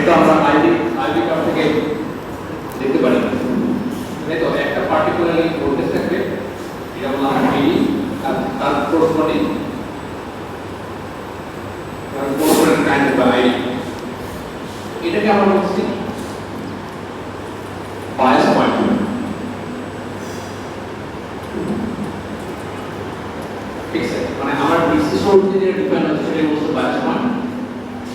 তো আমরা ivy curve থেকে দেখতে পারি, তাই তো একটা পার্টিকুলারলি ভোল্টেজ থাকবে, এটা বললাম ভি, আর তার করসপন্ডিং কারেন্ট বা আইডি, এটাকে আমরা বলছি বায়াস পয়েন্ট। ঠিক আছে, মানে আমার ডিসি সোর্স যে ডিপেন্ড হচ্ছে সেটা বলছে bias point.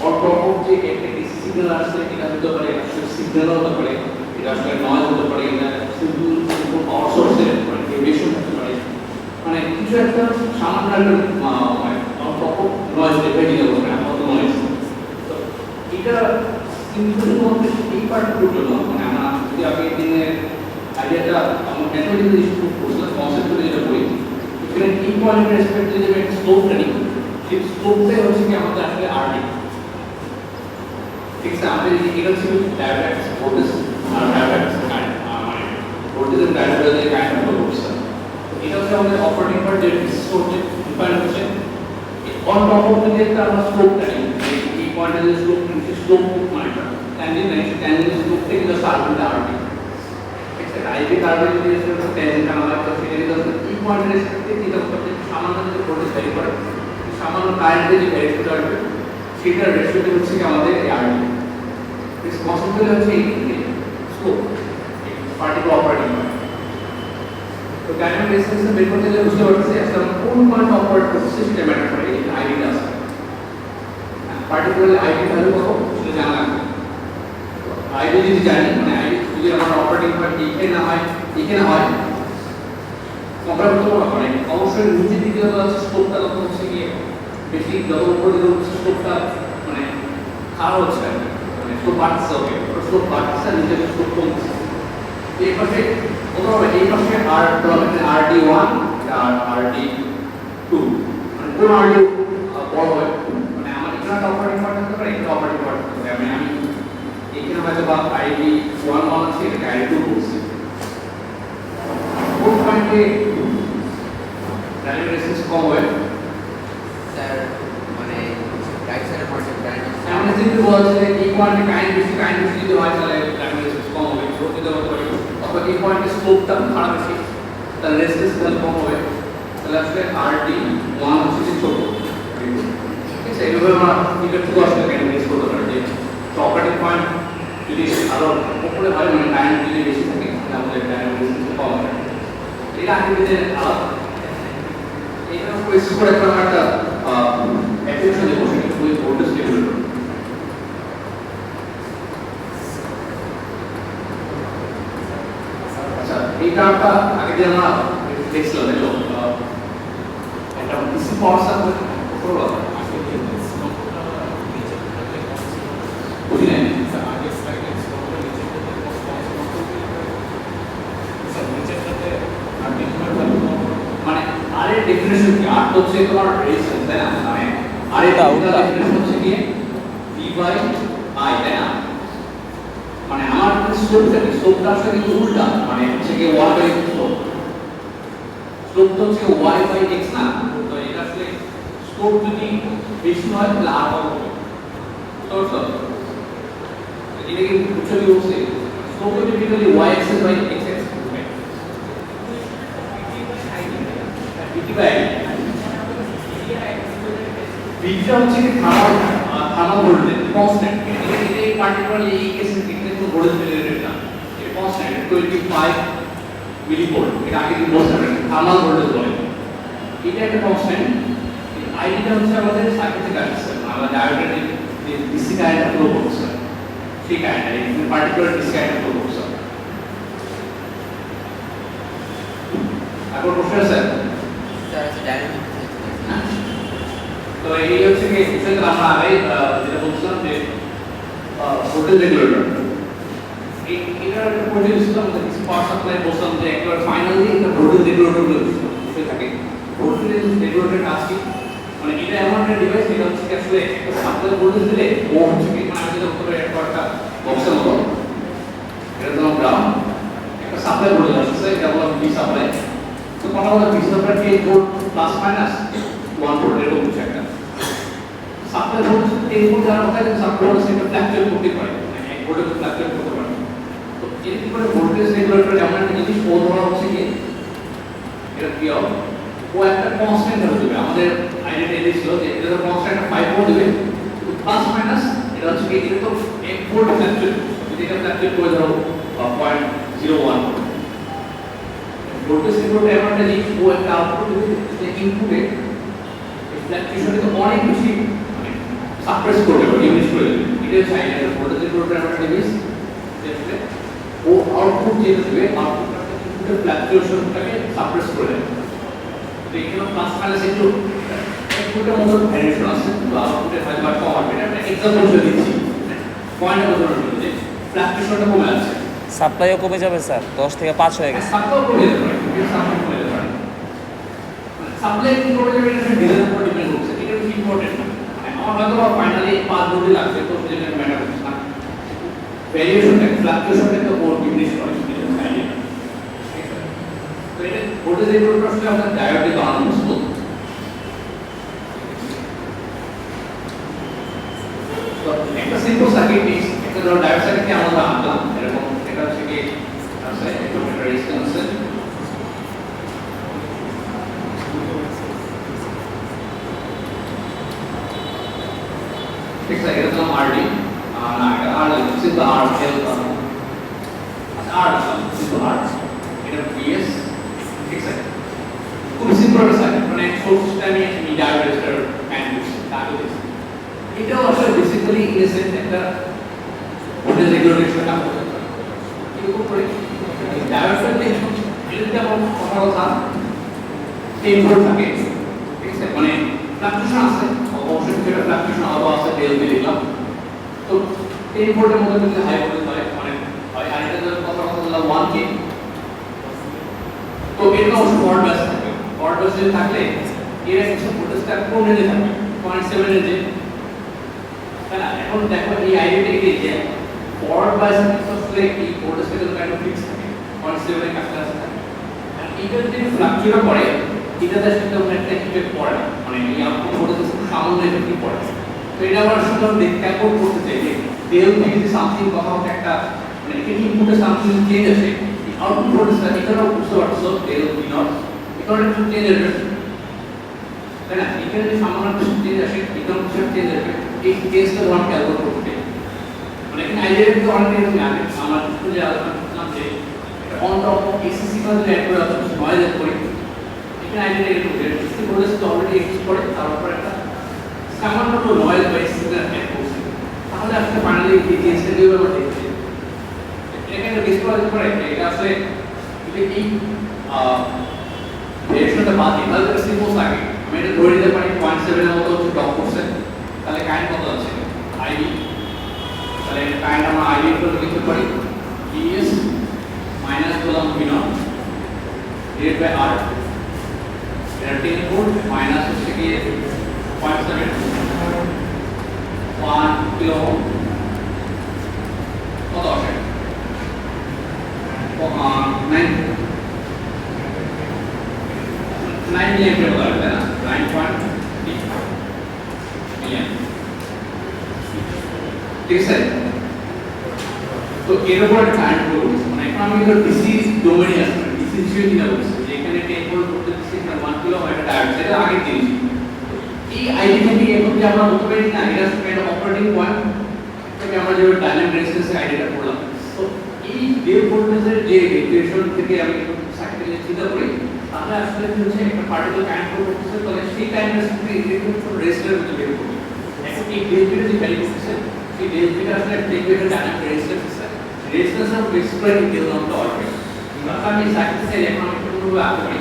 On top of যে একটা ডিসি সিগন্যাল আসছে, এটা হতে পারে আসলে সিগন্যাল হতে পারে, এটা আসলে নয়েজ হতে পারে, এটা সিম্পল পাওয়ার সোর্সের মানে ভেরিয়েশন হতে পারে, মানে কিছু একটা সামান্য একটা অন টপ অফ নয়েজ ভেরিয়ে যাবে না কত নয়েজ। তো এটা সিম্পল মধ্যে এই পার্টগুলোর জন্য মানে আমরা যদি আগে দিনের আইডিয়াটা আমরা ম্যাথমেটিক্যালি ডিসক্রাইব করছিলাম, কনসেপ্টগুলো যেটা বলি, এখানে এই পয়েন্টের রেসপেক্টে যে একটা স্লোপটা নিই, সেই স্লোপটাই হচ্ছে কি আমাদের আসলে আরডি। ঠিক আছে, আমাদের এটা ছিল ডায়োডাক্স ভোল্টেজ আর ডায়োডাক্স কারেন্ট, মানে ভোল্টেজ এর ডায়োডাক্স যে কারেন্ট ফ্লো করছে, এটা হচ্ছে আমাদের অপারেটিং পয়েন্ট যে সোর্সে ডিফাইন হচ্ছে। অন টপ অফ যে আমরা স্লোপটা নিই, এই পয়েন্টের যে স্লোপ মানে ট্যানজেন্ট স্লোপ থেকে জাস্ট আরডি আরডি। ঠিক আছে, আইভি কার্ভের যদি ট্যানজেন্ট আমরা একটা সেটা জাস্ট এই পয়েন্টের রেসপেক্টে এটা করতে সামান্য যে ভোল্টেজ ভ্যারি করে, সামান্য কারেন্টের যে ভ্যারিয়েশনটা আসবে সেটার রেশিওটা হচ্ছে কি আমাদের আরডি। This concept হচ্ছে এই স্কোপ পার্টিকুলার অপারেটিং পয়েন্ট। তো ডাইনামিক রেসপন্স বের করতে গেলে বুঝতে পারতেছি আসলে কোন পয়েন্ট অপারেট করছে সেটা ম্যাটার করে, এই আইডিটা আছে পার্টিকুলার আইডি ভ্যালু কত সেটা জানা লাগবে। আইডি যদি জানি মানে আইডি যদি আমার অপারেটিং পয়েন্ট এখানে না হয় কম্পেয়ার করতে পারবো মানে অবশ্যই নিচের দিকে যত আছে স্কোপটা তত হচ্ছে গিয়ে বেশি, যত উপরে দিকে হচ্ছে স্কোপটা মানে খারাপ হচ্ছে আর মানে স্কোপ বাড়ছে, ওকে স্কোপ বাড়ছে নিচের স্কোপ কমছে। এই পাশে অথবা এই পাশে আর RD1 আর RD2 মানে কোন RD বড় হয় মানে আমার এখানে অপারেটিং পয়েন্ট থাকতে পারে, এখানে অপারেটিং পয়েন্ট থাকতে পারে, আমি এখানে হয়তো বা ID1 আছে, এটাকে ID2 বলছি। কোন পয়েন্টে ডাইনামিক রেসপন্স কম হয় স্যার মানে রাইট সাইডের পয়েন্টে ডাইনামিক আমরা যদি বলছি যে এই পয়েন্টে কারেন্ট বেশি যদি হয় তাহলে ডাইনামিক রেসপন্স কম হবে, যদি হতে পারে অথবা এই পয়েন্টে স্লোপটা খারাপ বেশি তাহলে রেসপন্স তাহলে কম হবে, তাহলে আসলে RD1 হচ্ছে যে ছোট। ঠিক আছে, এইভাবে আমরা এটা টু আসলে ক্যালকুলেট করতে পারি যে অপারেটিং পয়েন্ট যদি আরো উপরে হয় মানে কারেন্ট যদি বেশি থাকে তাহলে আমাদের ডাইনামিক রেসপন্স কম হবে। এটা আগে যে আলাদা এটা কোয়েস করে একটা অ্যাপ্লিকেশন দেবো, সেটা খুবই ভোল্টেজ রেগুলেটর। আচ্ছা, এই কার্ভটা আগে যে আমরা দেখছিলাম দেখো একটা ডিসি পাওয়ার সাপ্লাই করবো বুঝলেন আগে স্লাইডে স্লোপটা নিচেটাতে নিচেটাতে আর ডিফারেন্ট মানে আর এর ডেফিনিশন কি? আর হচ্ছে তোমার রেজিস্ট্যান্স, তাই না? মানে আর এর ডেফিনিশন হচ্ছে কি V/I, তাই না? মানে আমার স্লোপটা আসলে কিন্তু উল্টা, মানে হচ্ছে কি y/x স্লোপ, স্লোপটা হচ্ছে y/x না, তো এটা আসলে স্লোপ যদি বেশি হয় তাহলে আর কম হবে। তো এটা কি উচ্চলি বলছে স্লোপ টিপিক্যালি y/x হবে বিটা হচ্ছে কি থার্মাল ভোল্টেজ কনস্ট্যান্ট, এটা এই পার্টিকুলারলি এই কেসের ক্ষেত্রে কোনো ভোল্টেজ রিলেটেড না, এটা কনস্ট্যান্ট 25 মিলিভোল্ট, এটা আগে কি বলছিলাম থার্মাল ভোল্টেজ বলে, এটা একটা কনস্ট্যান্ট। আইডিটা হচ্ছে আমাদের সার্কিট থেকে আসছে, আমরা ডায়োডের যে ডিসি কারেন্ট ফ্লো করছে সেই কারেন্ট এই পার্টিকুলার ডিসি কারেন্ট ফ্লো করছে। তারপর প্রশ্ন স্যার স্যার আছে ডাইনামিক তো এই হচ্ছে কি বিষয়টা আমরা আগে যেটা বলছিলাম যে ভোল্টেজ রেগুলেটর, এটা একটা ভোল্টেজ সিস্টেম আমাদের কিছু পাওয়ার সাপ্লাই বলছিলাম যে একবার ফাইনালি একটা ভোল্টেজ রেগুলেটর বিষয় থাকে। ভোল্টেজ রেগুলেটর কাজ কি মানে এটা এমন একটা ডিভাইস যেটা হচ্ছে কি আসলে একটা সাপ্লাই ভোল্টেজ দিলে ও হচ্ছে কি মানে আমি যেটা উপরে একটা বক্সের মতো এটা তো গ্রাউন্ড একটা সাপ্লাই ভোল্টেজ আসছে, এটা বলা বি সাপ্লাই। তো কথা বলা বি সাপ্লাই কি ভোল্ট প্লাস মাইনাস 1 ভোল্ট এরকম কিছু একটা সাপ্লাই সাপ্লাই ভোল্টেজ 10 ভোল্ট দেওয়ার কথা কিন্তু সাপ্লাই ভোল্টেজ এটা ফ্ল্যাকচুয়েট করতে পারে মানে 1 ভোল্টে ফ্ল্যাকচুয়েট করতে পারে তো এর কি করে ভোল্টেজ রেগুলেটর এমন একটা জিনিস ও ধরা হচ্ছে কি এটা কি হবে ও একটা কনস্ট্যান্ট ধরে দেবে আমাদের আইডিয়া এটা ছিল যে এটা কনস্ট্যান্ট 5 ভোল্ট দেবে প্লাস মাইনাস এটা হচ্ছে কি এটা তো 1 ভোল্ট ফ্ল্যাকচুয়েট যদি এটা ফ্ল্যাকচুয়েট করে ধরো 0.01 ভোল্টেজ রেগুলেটর এমন একটা জিনিস ও একটা আউটপুট দেবে যে ইনপুটে ফ্ল্যাকচুয়েশনকে অনেক বেশি মানে সাপ্রেস করবে বা ডিমিনিশ করে দেবে এটা চাই না ভোল্টেজ রেগুলেটর এমন একটা জিনিস যেটা ও আউটপুট যেটা দেবে আউটপুটটা ইনপুটের ফ্ল্যাকচুয়েশনটাকে সাপ্রেস করে দেবে তো এখানে প্লাস মাইনাস একটু মতো ভ্যারিয়েশন আছে তো আউটপুটের হয়তো বা কম হবে এটা একটা এক্সাম্পল হিসেবে দিচ্ছি পয়েন্ট বোঝানোর জন্য যে ফ্ল্যাকচুয়েশনটা কমে যাচ্ছে সাপ্লাইও কমে যাবে স্যার 10 থেকে 5 হয়ে গেছে সাপ্লাই কমে যেতে পারে সাপ্লাই কমে যেতে পারে সাপ্লাই কি করে যাবে এটা ডিজাইনের উপর ডিপেন্ড করছে এটা খুব ইম্পর্টেন্ট আমার হয়তো ফাইনালি 5 ভোল্ট লাগছে তো সেটা ম্যাটার করছে না ভ্যারিয়েশনটা ফ্ল্যাকচুয়েশনটা ওর ডিমিনিশ করে তো এটা ভোল্টেজ রেগুলেটর আসলে আমরা ডায়োডে বানানো মুশকিল তো একটা সিম্পল সার্কিট নিস একটা ধরো ডায়োড সার্কিটকে আমরা আনলাম এরকম এটা হচ্ছে কি আছে একটা রেজিস্ট্যান্স ঠিক আছে এটা তো আরডি না এটা আর সিম্পল আর এল আচ্ছা আর সিম্পল আর এটা বিএস ঠিক আছে খুব সিম্পল সার্কিট মানে সোর্সটা আমি ডায়োড রেজিস্টার কাইন্ড করছি তাহলে এটাও আসলে বেসিক্যালি ইন এসেন্স একটা ভোল্টেজ রেগুলেটর কাজ করতে পারে এরকম করে ডায়োডটা দেখুন এটা যেমন কথা 10 ভোল্ট থাকে ঠিক আছে মানে ফ্ল্যাকচুয়েশন আছে অবশ্যই সেটা ফ্ল্যাকচুয়েশন আবার আছে ডেল দিয়ে দিলাম তো 10 ভোল্টের মধ্যে যদি হাই ভোল্টেজ হয় মানে হয় আর এটা যদি কথা বললাম 1 কে তো এটা অবশ্যই ফরওয়ার্ড বেস থাকবে ফরওয়ার্ড বেস যদি থাকলে এর কিছু ভোল্টেজটা কোন রেঞ্জে থাকবে 0.7 রেঞ্জে তাই না এখন দেখো এই আইডিয়াটা এটাই যে ফরওয়ার্ড বায়াস আসলে এই ভোল্টেজটা কিন্তু কাইন্ড অফ ফিক্স থাকে 0.7 এর কাছাকাছি থাকে আর এটা যদি ফ্লাকচুয়েট করে এটাতে আসলে তেমন একটা ইফেক্ট পড়ে না মানে এই আউটপুট ভোল্টেজ খুব সামান্য ইফেক্ট পড়ে তো এটা আমরা আসলে ক্যালকুলেট করতে চাই যে ডেল ভি যদি সামথিং কথা হচ্ছে একটা মানে এখানে ইনপুটে সামথিং চেঞ্জ আসে আউটপুট ভোল্টেজটা এখানেও বুঝতে পারছো ডেল ভি নট এখানে একটু চেঞ্জ আসবে তাই না এখানে যদি সামান্য কিছু চেঞ্জ আসে এখানেও কিছু চেঞ্জ আসবে এই কেসটা আমরা ক্যালকুলেট করতে মানে এখানে আইডিয়া কিন্তু অনেক এরকম লাগে আমরা যে আলোচনা করলাম যে অন টপ অফ এসিসি কাজ যদি অ্যাড করে অথবা নয়েজ অ্যাড করি এখানে আইডিয়া এরকম যে এসিসি ভোল্টেজ তো অলরেডি এক্সিস্ট করে তার উপর একটা সামান্য তো নয়েজ বা এসিসি অ্যাড করছি তাহলে আসলে ফাইনালি এই কেসটা দিয়ে আমরা দেখছি এখানে বেস করা যেতে পারে এটা আসলে যদি এই ভেরিয়েশনটা বাদ দিই তাহলে এটা সিম্পল থাকে আমি এটা ধরে নিতে পারি 0.7 এর মতো হচ্ছে ড্রপ করছে তাহলে কারেন্ট কত আছে আইডি তাহলে কারেন্ট আমরা আইডি এর লিখতে পারি ES মাইনাস করলাম V not divide by R এটা 10 ভোল্ট মাইনাস হচ্ছে কি 0.7 1 কিলো ওহম কত আসে 9 মিলি অ্যাম্পিয়ার বলা হয় না 9.3 মিলি ঠিক আছে তো এর উপর একটা কারেন্ট ফ্লো মানে এখন আমি তো ডিসি ডোমেইনে আসছি ডিসি হিসেবে কিনা বলছি যে এখানে 10 ভোল্ট করতে দিচ্ছি এখানে 1 কিলো একটা ডায়োড সেটা আগে জিনিস এই আইডি থেকে এখন যে আমরা বলতে পারি না এটা একটা অপারেটিং পয়েন্ট থেকে আমরা যে ডাইনামিক রেজিস্ট্যান্সের আইডিয়াটা করলাম তো এই ডেল ভোল্টেজের যে রেগুলেশন থেকে আমি সার্কিটে চিন্তা করি তাহলে আসলে কি হচ্ছে একটা পার্টিকুলার কারেন্ট ফ্লো করতেছে তাহলে সেই কারেন্টের সাথে ইলেকট্রিক রেজিস্ট্যান্স মধ্যে বের করবে এখন এই ডেল ভিটা যে ভ্যালু করতেছে সেই ডেল ভিটা আসলে দেখবে একটা ডাইনামিক রেজিস্ট্যান্স আছে resistance of express in del not order তাহলে আমি সার্কিটে এখন আমি একটু পুরো আগে পারি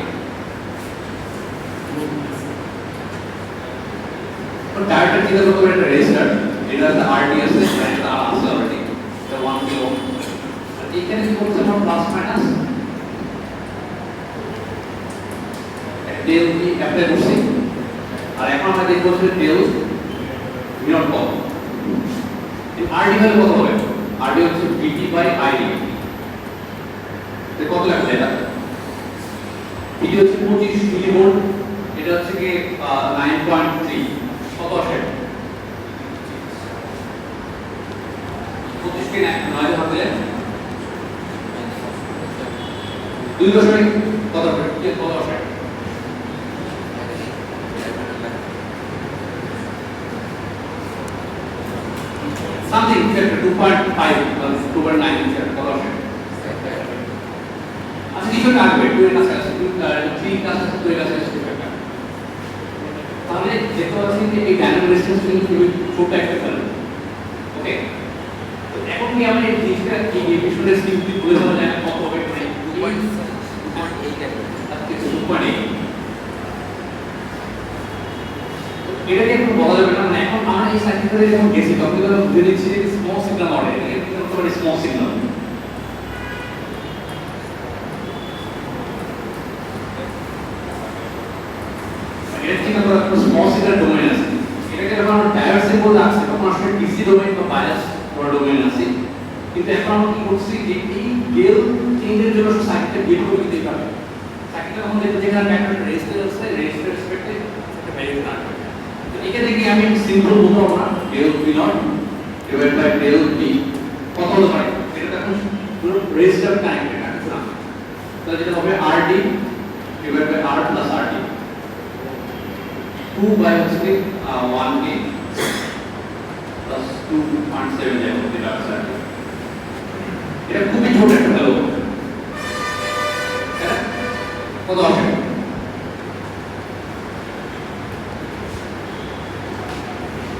তো ডায়োডটা চিন্তা করতে পারি একটা রেজিস্টার এটা আছে আরডিএস এটা আছে অলরেডি এটা 1 কিলো ওহম আর এখানে কি করতে আমরা plus minus del V apply করছি আর এখন আমরা দেখব যে ডেল ভি নট কত এই আরডি ভ্যালু কত হবে আরডি হচ্ছে ভিটি বাই আইডি কত লাগবে এটা ভিটি হচ্ছে 25 মিলি ভোল্ট এটা হচ্ছে কি 9.3 কত আসে 25 কে 9 ভাগ দিলে 2 দশমিক কত হবে কত হবে something 2.5 2.9 কত হবে আচ্ছা কিছু লাগবে 2 এর কাছে আছে 3 কাছে 2 এর কাছে আছে তাহলে দেখতে পাচ্ছি যে এই ডায়নামিক রেজিস্ট্যান্স কিন্তু খুবই ছোট একটা ভ্যালু ওকে তো এখন কি আমরা এই জিনিসটা কি বিষয়টা সিম্পলি বলে দেওয়া যায় কত হবে মানে 2.8 এটাকে একটু বলা যাবে না মানে এখন আমরা এই সার্কিটে যখন গেছি তখন তো বুঝে নিচ্ছি যে স্মল সিগন্যাল অর্ডার এটা কিন্তু একটা স্মল সিগন্যাল এটা ঠিক আছে একটা স্মল সিগন্যাল ডোমেইন আছে এটাকে যখন আমরা ডায়োড সিম্বল আছে তখন আসলে ডিসি ডোমেইন বা বায়াস ডোমেইন আছে কিন্তু এখন আমরা কি করছি যে এই গেল চেঞ্জের জন্য সার্কিটটা গেল করে দিতে পারবে সার্কিটটা যখন দেখতে যেখানে একটা রেজিস্টর আছে রেজিস্টর রেসপেক্টে একটা ভ্যালু কানেক্ট এখানে থেকে আমি সিম্পল বলতে পারবো না del p not divide by del p কত হতে পারে এটা এখন পুরো রেজিস্টার কানেক্টেড আছে না তাহলে যেটা হবে rd divide by r plus rd 2 বাই হচ্ছে 1k প্লাস 2.7 যাবে এটা আছে এটা খুবই ছোট একটা ভ্যালু কত হবে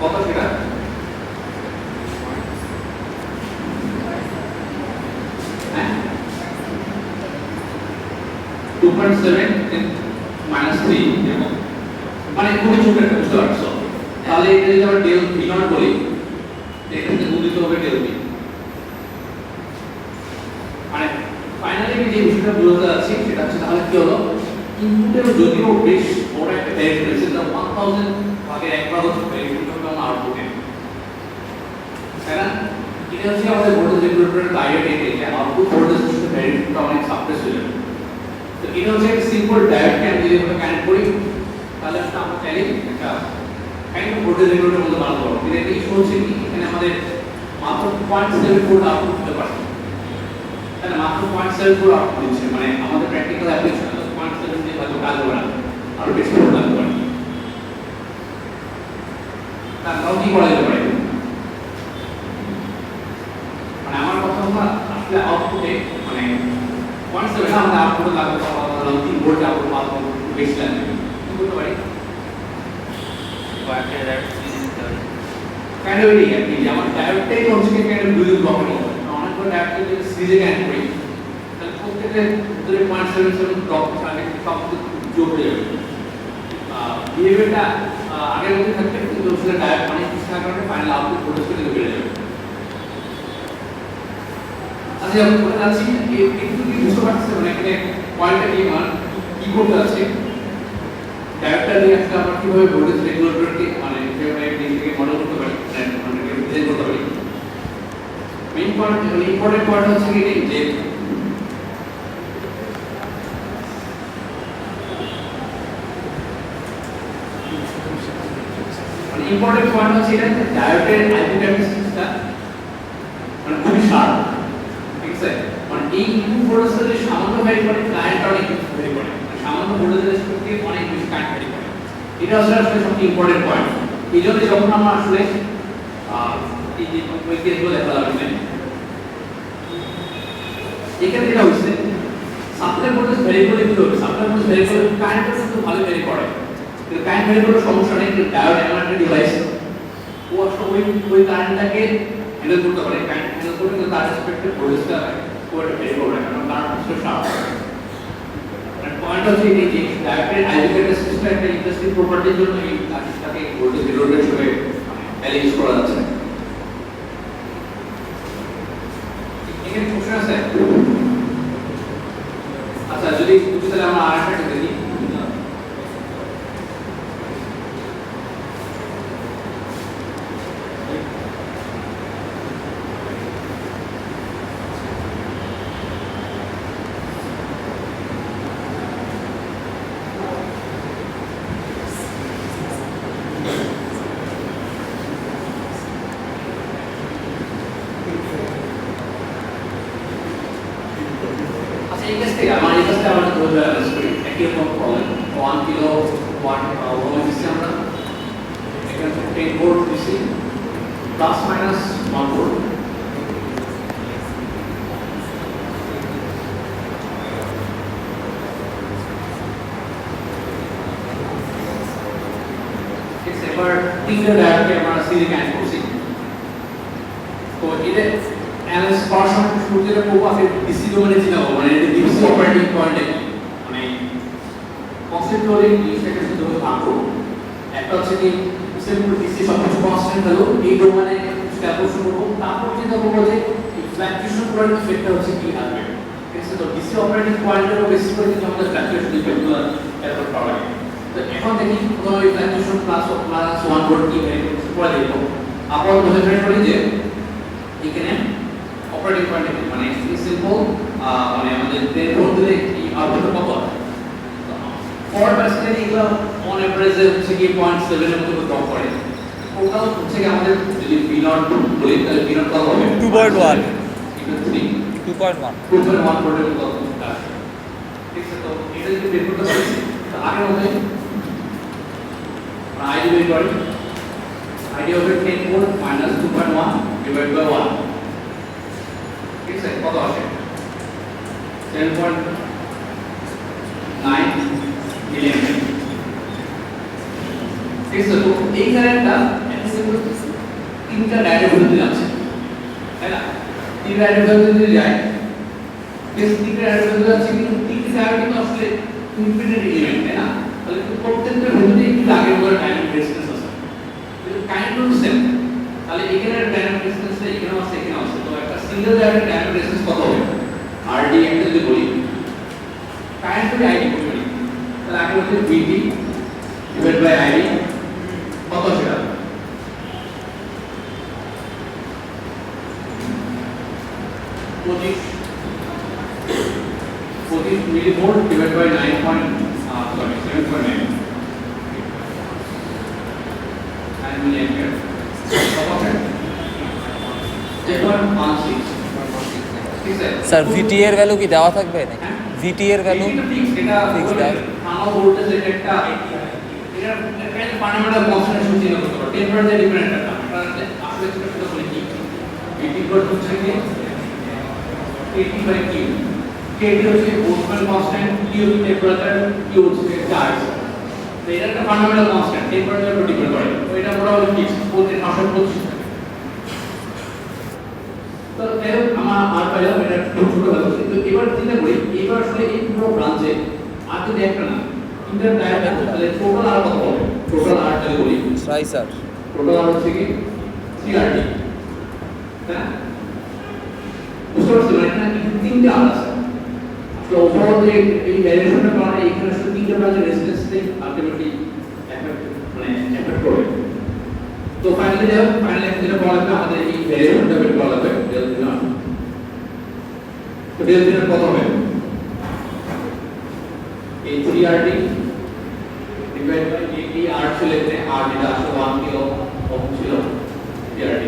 কত সেটা হ্যাঁ 2.7 minus 3 এরকম মানে খুবই ছোট একটা বুঝতে পারছো তাহলে এটা যদি আমরা del p নট বলি এখান থেকে গুণিত হবে del p মানে ফাইনালি আমি যে বিষয়টা বলতে যাচ্ছি সেটা হচ্ছে তাহলে কি হলো ইনপুটের যদিও বেশ বড় একটা ভ্যালু রয়েছে যা 1000 ভাগের 1 ভাগ হচ্ছে ভ্যালু করতে আমরা আউটপুটে তাই না এটা হচ্ছে আমাদের ভোল্টেজ রেগুলেটরের ডায়োড এতে যে আউটপুট ভোল্টেজ সাথে ভ্যারিয়েশনটা অনেক সাপ্রেস হয়ে যাবে তো এটা হচ্ছে একটা সিম্পল ডায়োডকে আমি যদি এভাবে কানেক্ট করি তাহলে আমরা চাইলে একটা কাইন্ড অফ ভোল্টেজ রেগুলেটরের মধ্যে বানাতে পারবো কিন্তু এটা ইস্যু হচ্ছে কি এখানে আমাদের মাত্র 0.7 ভোল্ট আউটপুট দিতে পারছে তাহলে মাত্র 0.7 ভোল্ট আউটপুট দিচ্ছে মানে আমাদের প্র্যাকটিক্যাল অ্যাপ্লিকেশনে 0.7 দিয়ে হয়তো কাজ হবে না আরো বেশি ভোল্ট লাগতে পারে তাহলে কি করা যেতে পারে মানে আমার কথা হলো আসলে আউটপুটে মানে 0.7 না আমাদের আউটপুটে লাগবে ধরো 3 ভোল্ট আউটপুট পাবো বেশি লাগবে কি করতে পারি কয়েকটা ডায়োড সিরিজ দিতে হবে কাইন্ড অফ এই আর কি আমার ডায়োডটাই হচ্ছে কি কাইন্ড অফ বিল্ডিং প্রপার্টি অনেকগুলো ডায়োডকে যদি সিরিজে কানেক্ট করি তাহলে প্রত্যেকটা ভিতরে 0.77 ড্রপ থাকে সব যোগ হয়ে যাবে বিহেভিয়ারটা আগের মধ্যে থাকবে কিন্তু আসলে ডায়োড অনেক কিছু থাকার কারণে ফাইনাল আউটপুট ভোল্টেজটা কিন্তু বেড়ে যাবে আচ্ছা আমি বলে যাচ্ছি একটু কি বুঝতে পারছেন মানে এখানে পয়েন্টটা কি মানে কি করতে আছে ডায়োডটা দিয়ে একটা আমরা কিভাবে ভোল্টেজ রেগুলেটরকে মানে কিভাবে ডিসিকে মডেল করতে পারি মানে ডিজাইন করতে পারি মেইন পয়েন্ট ইম্পর্টেন্ট পয়েন্ট হচ্ছে কি যে মানে ইম্পর্টেন্ট পয়েন্ট হচ্ছে এটা যে ডায়োডের আইপি ক্যারেক্টারিস্টিক্সটা মানে খুবই শার্প ঠিক আছে মানে এই ইনপুট ভোল্টেজটা যে সামান্য ভ্যারি করে ক্লায়েন্ট অনেক ভ্যারি করে সামান্য ভোল্টেজের স্পেক্টে অনেক বেশি কারেন্ট ভ্যারি করে এটা আসলে সবচেয়ে ইম্পর্টেন্ট পয়েন্ট এই জন্য যখন আমরা আসলে এই যে ওই কেসগুলো দেখা যাবে এখানে যেটা হচ্ছে সাপ্লাই ভোল্টেজ ভ্যারি করে দিতে হবে সাপ্লাই ভোল্টেজ ভ্যারি করে কারেন্টটা কিন্তু ভালো ভ্যারি করে কিন্তু কারেন্ট ভ্যারি করার সমস্যা নেই কিন্তু ডায়োড এমন একটা ডিভাইস ও আসলে ওই কারেন্টটাকে হ্যান্ডেল করতে পারে কারেন্ট হ্যান্ডেল করতে কিন্তু তার রেসপেক্টে ভোল্টেজটা ওটা ভ্যারি করবে না কারণ কারেন্ট হচ্ছে শার্প পয়েন্ট হচ্ছে এই যে ডায়োডের আইভি ক্যারেক্টারিস্টিক্সটা একটা ইন্টারেস্টিং প্রপার্টির জন্য এই কারেন্টটাকে ভোল্টেজ রেগুলেটর হিসেবে অ্যালিজ করা যাচ্ছে এখানে প্রশ্ন আছে আচ্ছা যদি তাহলে আমরা আরেকটা দেখি ধরে অ্যারেঞ্জ করি একই রকম প্রবলেম 1 কিলো ওয়াট ওভার দিচ্ছি আমরা এখানে 10 ভোল্ট দিচ্ছি প্লাস মাইনাস 1 ভোল্ট এবার তিনটা ডায়োডকে আমরা সিরিজ কানেক্ট করছি তো এটা অ্যানালাইসিস করার সময় শুরু যেটা করবো আগে ডিসি ডোমেনে চিনাবো মানে এটা ডিসি অপারেটিং পয়েন্টে মানে কনসেপ্টুয়ালি জিনিসটাকে শুধু ভাগ করবো একটা হচ্ছে কি সিম্পল ডিসি সবকিছু কনস্ট্যান্ট হলো এই ডোমেনে স্ট্যাবলিশ করবো তারপর চিন্তা করবো যে ফ্ল্যাকচুয়েশন পয়েন্ট ইফেক্টটা হচ্ছে কি আসবে ঠিক আছে তো ডিসি অপারেটিং পয়েন্টের বেসিস করে কিন্তু আমাদের ফ্ল্যাকচুয়েশন ইফেক্টগুলো এত পাওয়া যায় তো এখন দেখি প্রথমে ফ্ল্যাকচুয়েশন প্লাস 1 ভোল্ট কি ভ্যালু করে দেখব আবার ধরে ধরে করি যে এখানে অপারেটিং পয়েন্ট মানে সিম্পল মানে আমাদের 10 ভোল্ট দিলে এই আউটপুট কত ফর পার্সেন্ট এগুলো অন এভারেজে হচ্ছে কি 0.7 এর মতো ড্রপ করে টোটাল হচ্ছে কি আমাদের যদি V0 বলি তাহলে V0 কত হবে 2.1 এটা 3 2.1 2.1 ভোল্টের মতো ঠিক আছে তো এটা যদি বের করতে পারি তো আগের মতই আইডি বের করি আইডি হবে 10 ভোল্ট মাইনাস 2.1 ডিভাইড বাই 1 ঠিক আছে কত আসে 10.9 মিলিঅ্যাম্পিয়ার ঠিক আছে তো এই কারেন্টটা তিনটা ডায়োড ভোল্টেজ যাচ্ছে তাই না তিন ডায়োড ভোল্টেজ যায় তিনটা ডায়োড ভোল্টেজ যাচ্ছে কিন্তু তিনটা ডায়োড কিন্তু আসলে ইনফিনিট এলিমেন্ট তাই না তাহলে প্রত্যেকটা ভোল্টেজে একটু আগের মতো ডাইনামিক রেজিস্ট্যান্স আছে কিন্তু কারেন্ট হলো সেম তাহলে এখানে ডাইনামিক রেজিস্ট্যান্সটা এখানেও আছে এখানেও আছে তো একটা সিঙ্গেল ডায়োডের ডাইনামিক রেজিস্ট্যান্স কত হবে RD একটা যদি বলি কারেন্ট যদি ID বলি তাহলে আগে হচ্ছে VD ডিভাইড বাই ID কত সেটা 25 মিলিভোল্ট ডিভাইড বাই 7.9 মিলিঅ্যাম্পিয়ার কত হবে 10.16 ঠিক আছে স্যার VT এর ভ্যালু কি দেওয়া থাকবে নাকি VT এর ভ্যালু এটা ফিক্স এটা fixed দেওয়া। আলো ভোল্টেজ এটা একটা এটা একটা ফান্ডামেন্টাল কনস্ট্যান্ট সূচি করতে পারো টেম্পারেচার ডিফারেন্ট একটা আসলে সেটা শুধু বলি কি VT হচ্ছে কি KT বাই Q KT হচ্ছে বোলটজম্যান কনস্ট্যান্ট Q হচ্ছে টেম্পারেচার Q হচ্ছে চার্জ তো এটা একটা ফান্ডামেন্টাল কনস্ট্যান্ট টেম্পারেচার উপর ডিপেন্ড করে তো এটা মোটামুটি ফিক্স প্রতি 925 তো এর আমার আর পাইলাম এটা একটু ছোট হলো কিন্তু এবার চিন্তা করি এবার আসলে এই পুরো ব্রাঞ্চে আর যদি একটা না ইন্টার ডায়োড তাহলে টোটাল আর কত হবে টোটাল আর যদি বলি রাই স্যার টোটাল আর হচ্ছে কি 3RD হ্যাঁ বুঝতে পারছি মানে এখানে তিনটা আর আছে তো ওভারঅল যে এই ভ্যারিয়েশনটা কারণে এখানে শুধু তিনটা ব্রাঞ্চের রেজিস্ট্যান্সটাই আলটিমেটলি এফেক্ট করবে তো ফাইনালি যেটা বলা লাগবে আমাদের এই ভ্যারিয়েশনটা বের করা লাগবে ডেল V0 তো ডেল V0 কত হবে এই 3RD ডিভাইড বাই এই R ছিল এখানে R যেটা আসলে 1 কিলো ওহম ছিল 3RD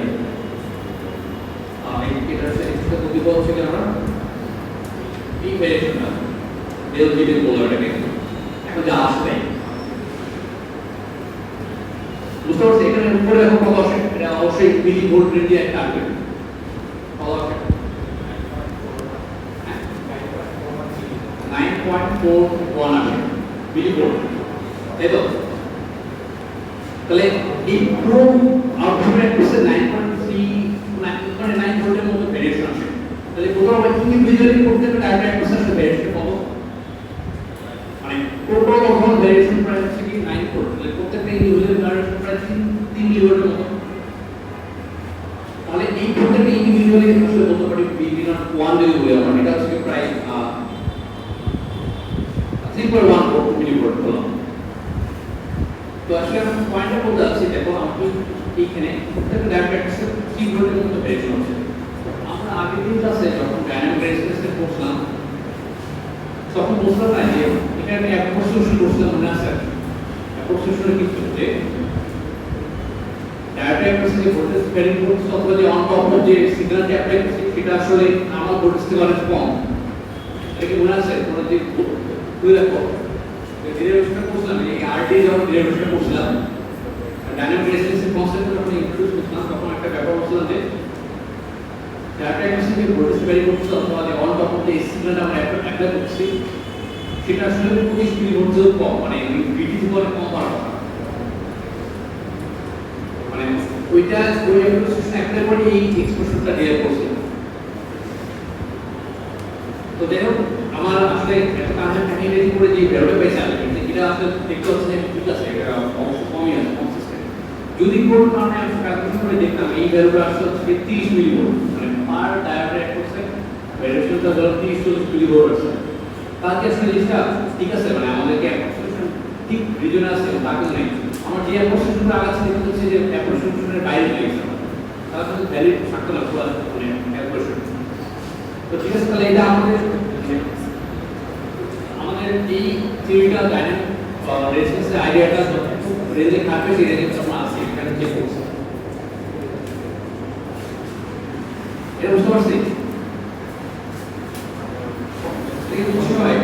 এই এটা হচ্ছে দুটি বল ছিল আমরা এই ভ্যারিয়েশনটা ডেল V0 বলা এটাকে এখন যা আসবে বুঝতে পারছি এখানে উপরে এখন কত আসে এটা অবশ্যই মিলি ভোল্ট রেঞ্জে একটা আসবে কত আসে 9.41 আসে মিলি ভোল্ট তাই তো তাহলে এই পুরো আউটপুটের একটা 9.3 মানে 9 ভোল্টের মতো ভেরিয়েশন আসে তাহলে কোথাও আমরা ইন্ডিভিজুয়ালি করতে গেলে ডাইরেক্ট একটা আসলে ভেরিয়েশন কত মানে টোটাল ওভারঅল ভেরিয়েশন প্রাইস হচ্ছে কি 9 ভোল্ট তাহলে প্রত্যেকটা ইন্ডিভিজুয়াল ভেরিয়েশন প্রাইস 3 লিভারের মতো তাহলে এই প্রত্যেকটা ইন্ডিভিজুয়ালি আসলে বলতে পারি V0 1 যদি বলি আমরা এটা হচ্ছে প্রায় 3.1 মিলিভোল্ট হলো তো আসলে আমরা পয়েন্টটা বলতে যাচ্ছি দেখো আমি এইখানে প্রত্যেকটা ডায়োড 3 ভোল্টের মতো ভেরিয়েশন হচ্ছে আমরা আগের দিন ক্লাসে যখন ডায়নামিক রেজিস্ট্যান্সে পড়ছিলাম তখন বুঝলাম না যে এখানে অ্যাপ্রক্সিমেশন করছিলাম মনে আছে অ্যাপ্রক্সিমেশনে কি হচ্ছে ডায়োডের কাছে যে ভোল্টেজ ভ্যারি করছে অথবা যে অন টপ যে সিগন্যালটা অ্যাপ্লাই করছে সেটা আসলে আমার ভোল্টেজ থেকে অনেক কম এটা কি মনে আছে তোমরা যে 2 লাখ কত ডেরিভেশনটা করছিলাম এই আরডি যখন ডেরিভেশনটা করছিলাম ডাইনামিক রেসিস্ট্যান্স কনসেপ্ট যখন ইন্ট্রোডিউস করছিলাম তখন একটা ব্যাপার বলছিলাম যে ডাটা মেশিনে ভোল্টেজ ভ্যারি করছে অথবা on top of the signal আমরা অ্যাপ্লাই করছি সেটা আসলে 25 মিলি ভোল্টের কম মানে ভিটি থেকে অনেক কম পাওয়ার কথা মানে ওইটা ওই অ্যাপ্লিকেশন অ্যাপ্লাই করে এই এক্সপোজারটা ডিয়ার করছে তো দেখো আমার আসলে একটা কাজের কাহিনী করে যে ভ্যালুটা পেয়েছে এটা আসলে দেখতে হচ্ছে যে ঠিক আছে এটা অবশ্য কমই আছে কনসিস্টেন্ট যদি কোন কারণে আমি ক্যালকুলেশন করে দেখতাম এই ভ্যালুটা আসলে হচ্ছে 30 মিলি ভোল্ট মানে পার ডায়োড করছে ভ্যারিয়েশনটা ধরো 30 মিলি ভোল্ট আছে তাহলে আসলে জিনিসটা ঠিক আছে মানে আমাদেরকে অ্যাপ্রক্সিমেশন ঠিক রিজন আছে তা কিন্তু নেই আমার যে অ্যাপ্রক্সিমেশনটা আগাচ্ছে দেখতে হচ্ছে যে অ্যাপ্রক্সিমেশনের বাইরে লেগেছে তাহলে ভ্যালিড থাকতো না পুরো মানে ক্যালকুলেশন তো ঠিক আছে তাহলে এটা আমাদের এই থিওরিটা ডাইনামিক রেজিস্ট্যান্সের আইডিয়াটা রেঞ্জে থাকবে সেই রেঞ্জে আমরা আসি এখানে চেক করছি এটা বুঝতে পারছি দেখি বুঝতে হয়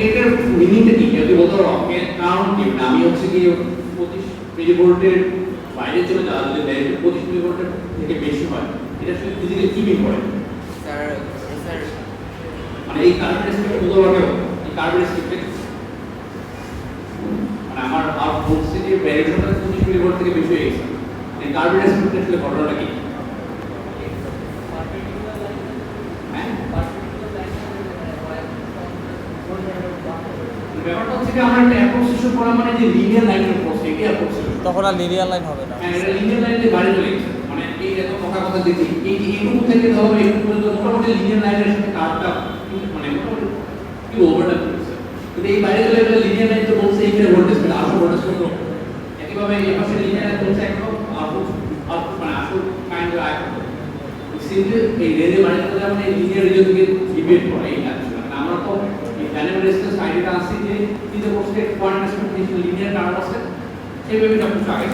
এটার মিনিংটা কি যদি বলতে পারো কারণ কি আমি হচ্ছে কি 25 মিলি ভোল্টের বাইরে চলে যাওয়া যদি 25 মিলি ভোল্টের থেকে বেশি হয় এটা আসলে ফিজিক্যালি কি মিন করে স্যার স্যার মানে এই কার্বন রেসিস্ট্যান্স বলতে পারো এই কার্বন রেসিস্ট্যান্স মানে আমার আর বলছে যে ভ্যারিয়েশনটা 25 মিলি ভোল্ট থেকে বেশি হয়ে গেছে এই কার্বন রেসিস্ট্যান্স আসলে ঘটনাটা কি ব্যাপারটা হচ্ছে যে আমরা একটা অ্যাপ্রক্সিমেশন করা মানে যে লিনিয়ার লাইনের প্রসেস এটি অ্যাপ্রক্সিমেশন তখন আর লিনিয়ার লাইন হবে না হ্যাঁ এটা লিনিয়ার লাইনে বাইরে চলে গেছে মানে এই এত কথা দেখি এই এইটুকু থেকে ধরো একটু পর্যন্ত মোটামুটি লিনিয়ার লাইনের সাথে কার্ভটা মানে মোটামুটি কি ওভারল্যাপ করছে কিন্তু এই বাইরে চলে গেলে লিনিয়ার লাইন তো বলছে এইখানে ভোল্টেজ পেলে আসল ভোল্টেজ কত একইভাবে এই পাশে লিনিয়ার লাইন বলছে একদম আউটপুট মানে আসল কাইন্ড অফ আইকন সিম্পলি এই রেঞ্জে বাইরে চলে যাবে মানে লিনিয়ার রিজন থেকে ডিবেট করে এই কাজ মানে আমরা তো এই ডাইনামিক রেজিস্ট্যান্স আইডিয়াটা আসছে যে তিনটে কোর্সে পয়েন্ট রেসপেক্ট লিনিয়ার কার্ভ আছে সেইভাবে যথেষ্ট আগে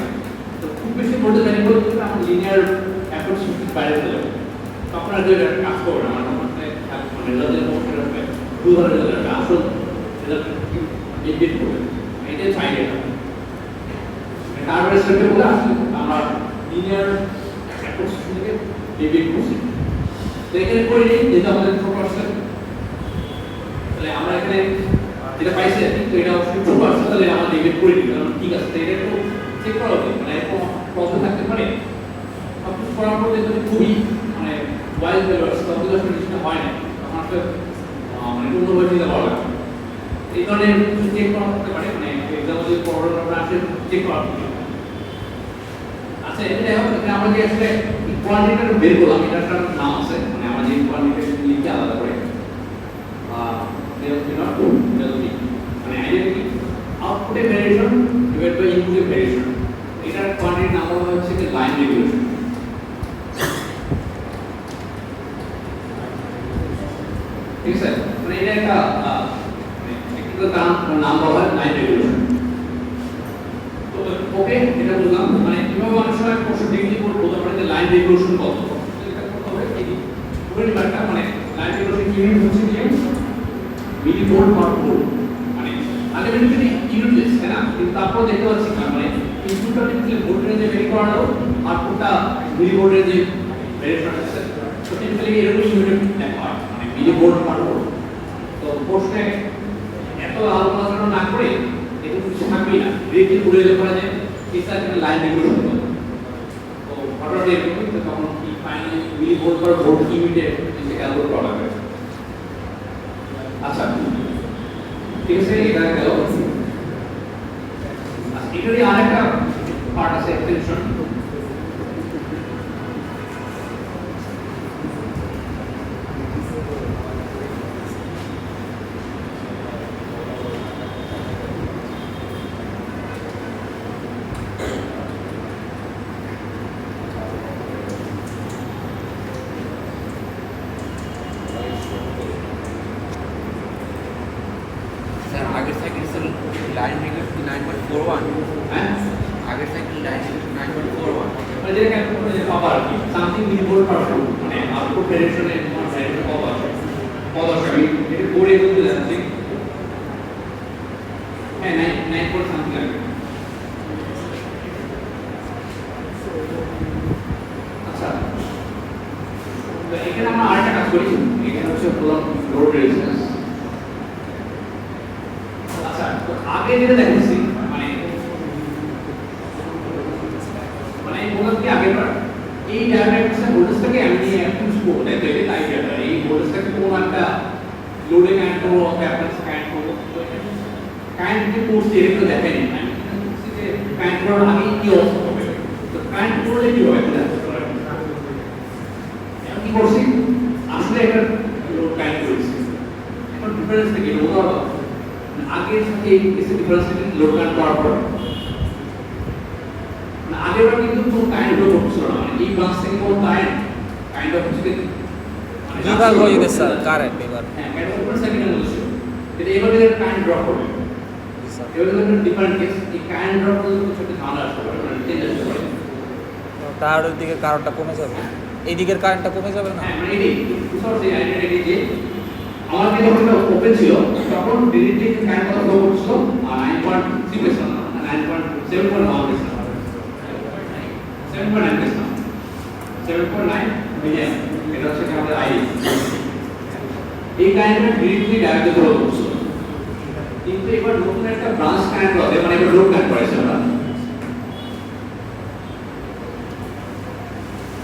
তো খুব বেশি ভোল্টেজ ভ্যারি করলে আমরা লিনিয়ার অ্যাপ্রক্সিমেশন বাইরে চলে যাবে তখন আর যেটা কাজ করবে না আমার মানে রেজাল্টের মধ্যে রাখবে দু ধরনের রেজাল্ট আসল রেজাল্ট ইনডিট করবে এটা হচ্ছে আইডিয়াটা কার্ভ রেসপেক্টে বলে আসলে আমরা লিনিয়ার অ্যাপ্রক্সিমেশন থেকে ডিবেট করছি তো এখানে করে নিই যেটা আমাদের ছোট আসছে তাহলে আমরা এখানে যেটা পাইছি কিন্তু এটা অবশ্যই ছোট আসছে তাহলে আমরা ডিবেট করে নিই কারণ ঠিক আছে এটা একটু চেক করা উচিত মানে এরকম প্রবলেম থাকতে পারে সবকিছু করার পর যদি খুবই মানে ওয়াইজ ভ্যালু আসছে তখন যদি আসলে জিনিসটা হয় না তখন আসলে মানে অন্যভাবে চিন্তা করা লাগবে এই ধরনের চেক করা হতে পারে মানে এক্সাম্পল যদি প্রবলেমটা আসে চেক করা উচিত আচ্ছা এটা দেখো এখানে আমরা যে আসলে কোয়ান্টিটিটা বের করলাম এটার একটা নাম আছে মানে আমরা যে কোয়ান্টিটি লিখে আলাদা করে মানে আইডিয়া কি আউটপুটের ভ্যারিয়েশন ডিভাইড বাই ইনপুটের ভ্যারিয়েশন এটার কোয়ান্টিটির নাম বলা হচ্ছে যে লাইন রেগুলেশন ঠিক আছে মানে এটা একটা টেকনিক্যাল নাম বলা হয় লাইন রেগুলেশন তো ওকে এটা বললাম মানে কিভাবে অনেক সময় প্রশ্ন ডিগ্রি বলতে পারে যে লাইন রেগুলেশন কত এটা করতে হবে এই পুরো ব্যাপারটা মানে লাইন রেগুলেশন কি হচ্ছে যে মিলি ভোল্ট পার ভোল্ট মানে আলটিমেটলি ইউনিটস তাই না কিন্তু তারপর দেখতে পাচ্ছি মানে ইনপুটটা যদি ভোল্ট রেঞ্জে ভেরি করালো আউটপুটটা মিলি ভোল্ট রেঞ্জে ভেরিয়েশন আছে তো টিপিক্যালি এরকম ইউনিট দেখা হয় মানে মিলি ভোল্ট পার ভোল্ট তো প্রশ্নে এত আলোচনা না করে এরকম কিছু থাকবেই না ডিরেক্টলি উড়ে যেতে পারে যে এই সার্কিট লাইন রেগুলেশন করতে তো ঘটনাটা এরকম তো তখন কি ফাইনালি মিলি ভোল্ট পার ভোল্ট ইউনিটে এসে ক্যালকুলেট করা লাগবে আচ্ছা ঠিক আছে এটা গেল এটারই আরেকটা পার্ট আছে এক্সটেনশন স্যার আগের সাইকেল লাইন রেগুলেশন 9.41 হ্যাঁ আগের সাইকেল লাইন রেগুলেশন 9.41 মানে যেটা কেন পাওয়ার কি সামথিং মিনিমাল পারফর্ম মানে আউটপুট ভেরিয়েশনে তোমার ভ্যারিয়েশন পাওয়ার পদর্শ আমি এটা পড়ে বলতে যাচ্ছি হ্যাঁ 9 পয়েন্ট সামথিং লাগবে আচ্ছা তো এখানে আমরা আরেকটা কাজ করি এখানে হচ্ছে লোড রেজিস্ট্যান্স আচ্ছা তো আগে যেটা দেখেছি মানে বললাম কি আগের বার এই ডায়াগ্রামটা ভোল্টেজটাকে আমি একটু স্কোপ তাই তো এটা আইডিয়াটা এই ভোল্টেজটাকে কোন একটা লোডে কানেক্ট করবো অ্যাপ্লায়েন্স কানেক্ট করবো কারেন্ট যে কোর্স এটা দেখাইনি আমি বলছি যে কারেন্ট করার আগে কি অবস্থা হবে তো কারেন্ট করলে কি হবে আমি কি করছি আসলে এটা লোড কানেক্ট করেছি এখন ডিফারেন্স কি লোড আগের সাথে এই ডিফারেন্স লোড কানেক্ট করার পর আগের বার কিন্তু কোনো কারেন্ট ফ্লো করছিল না মানে এই ব্রাঞ্চ থেকে কোনো কারেন্ট অফ হচ্ছে বিভাগ হয়ে গেছে স্যার কারেন্ট এবার হ্যাঁ কারেন্ট অফ সেকেন্ডের মধ্যে ছিল কিন্তু এবার যদি কারেন্ট ড্রপ করবে এবার যদি ডিফারেন্ট কেস এই কারেন্ট ড্রপ করলে কিছু একটা ঝামেলা আসতে পারে মানে চেঞ্জ আসতে পারে তার দিকে কারেন্টটা কমে যাবে এই দিকের কারেন্টটা কমে যাবে না হ্যাঁ মানে এই সরি এই আইডিয়াটা যে আমাদের যখন এটা ওপেন ছিল তখন ডিরেক্টলি কারেন্ট কত ফ্লো করছিল 9.3 পেয়েছিল না 9.7.1 পেয়েছিল 7.9 পেয়েছিল 7.9 মিলিয়ন এটা হচ্ছে আমাদের আই এই কারেন্টটা ডিরেক্টলি ডাইরেক্টলি ফ্লো করছিল কিন্তু এবার নতুন একটা ব্রাঞ্চ কানেক্ট হবে মানে এবার লোড কানেক্ট করেছে আমরা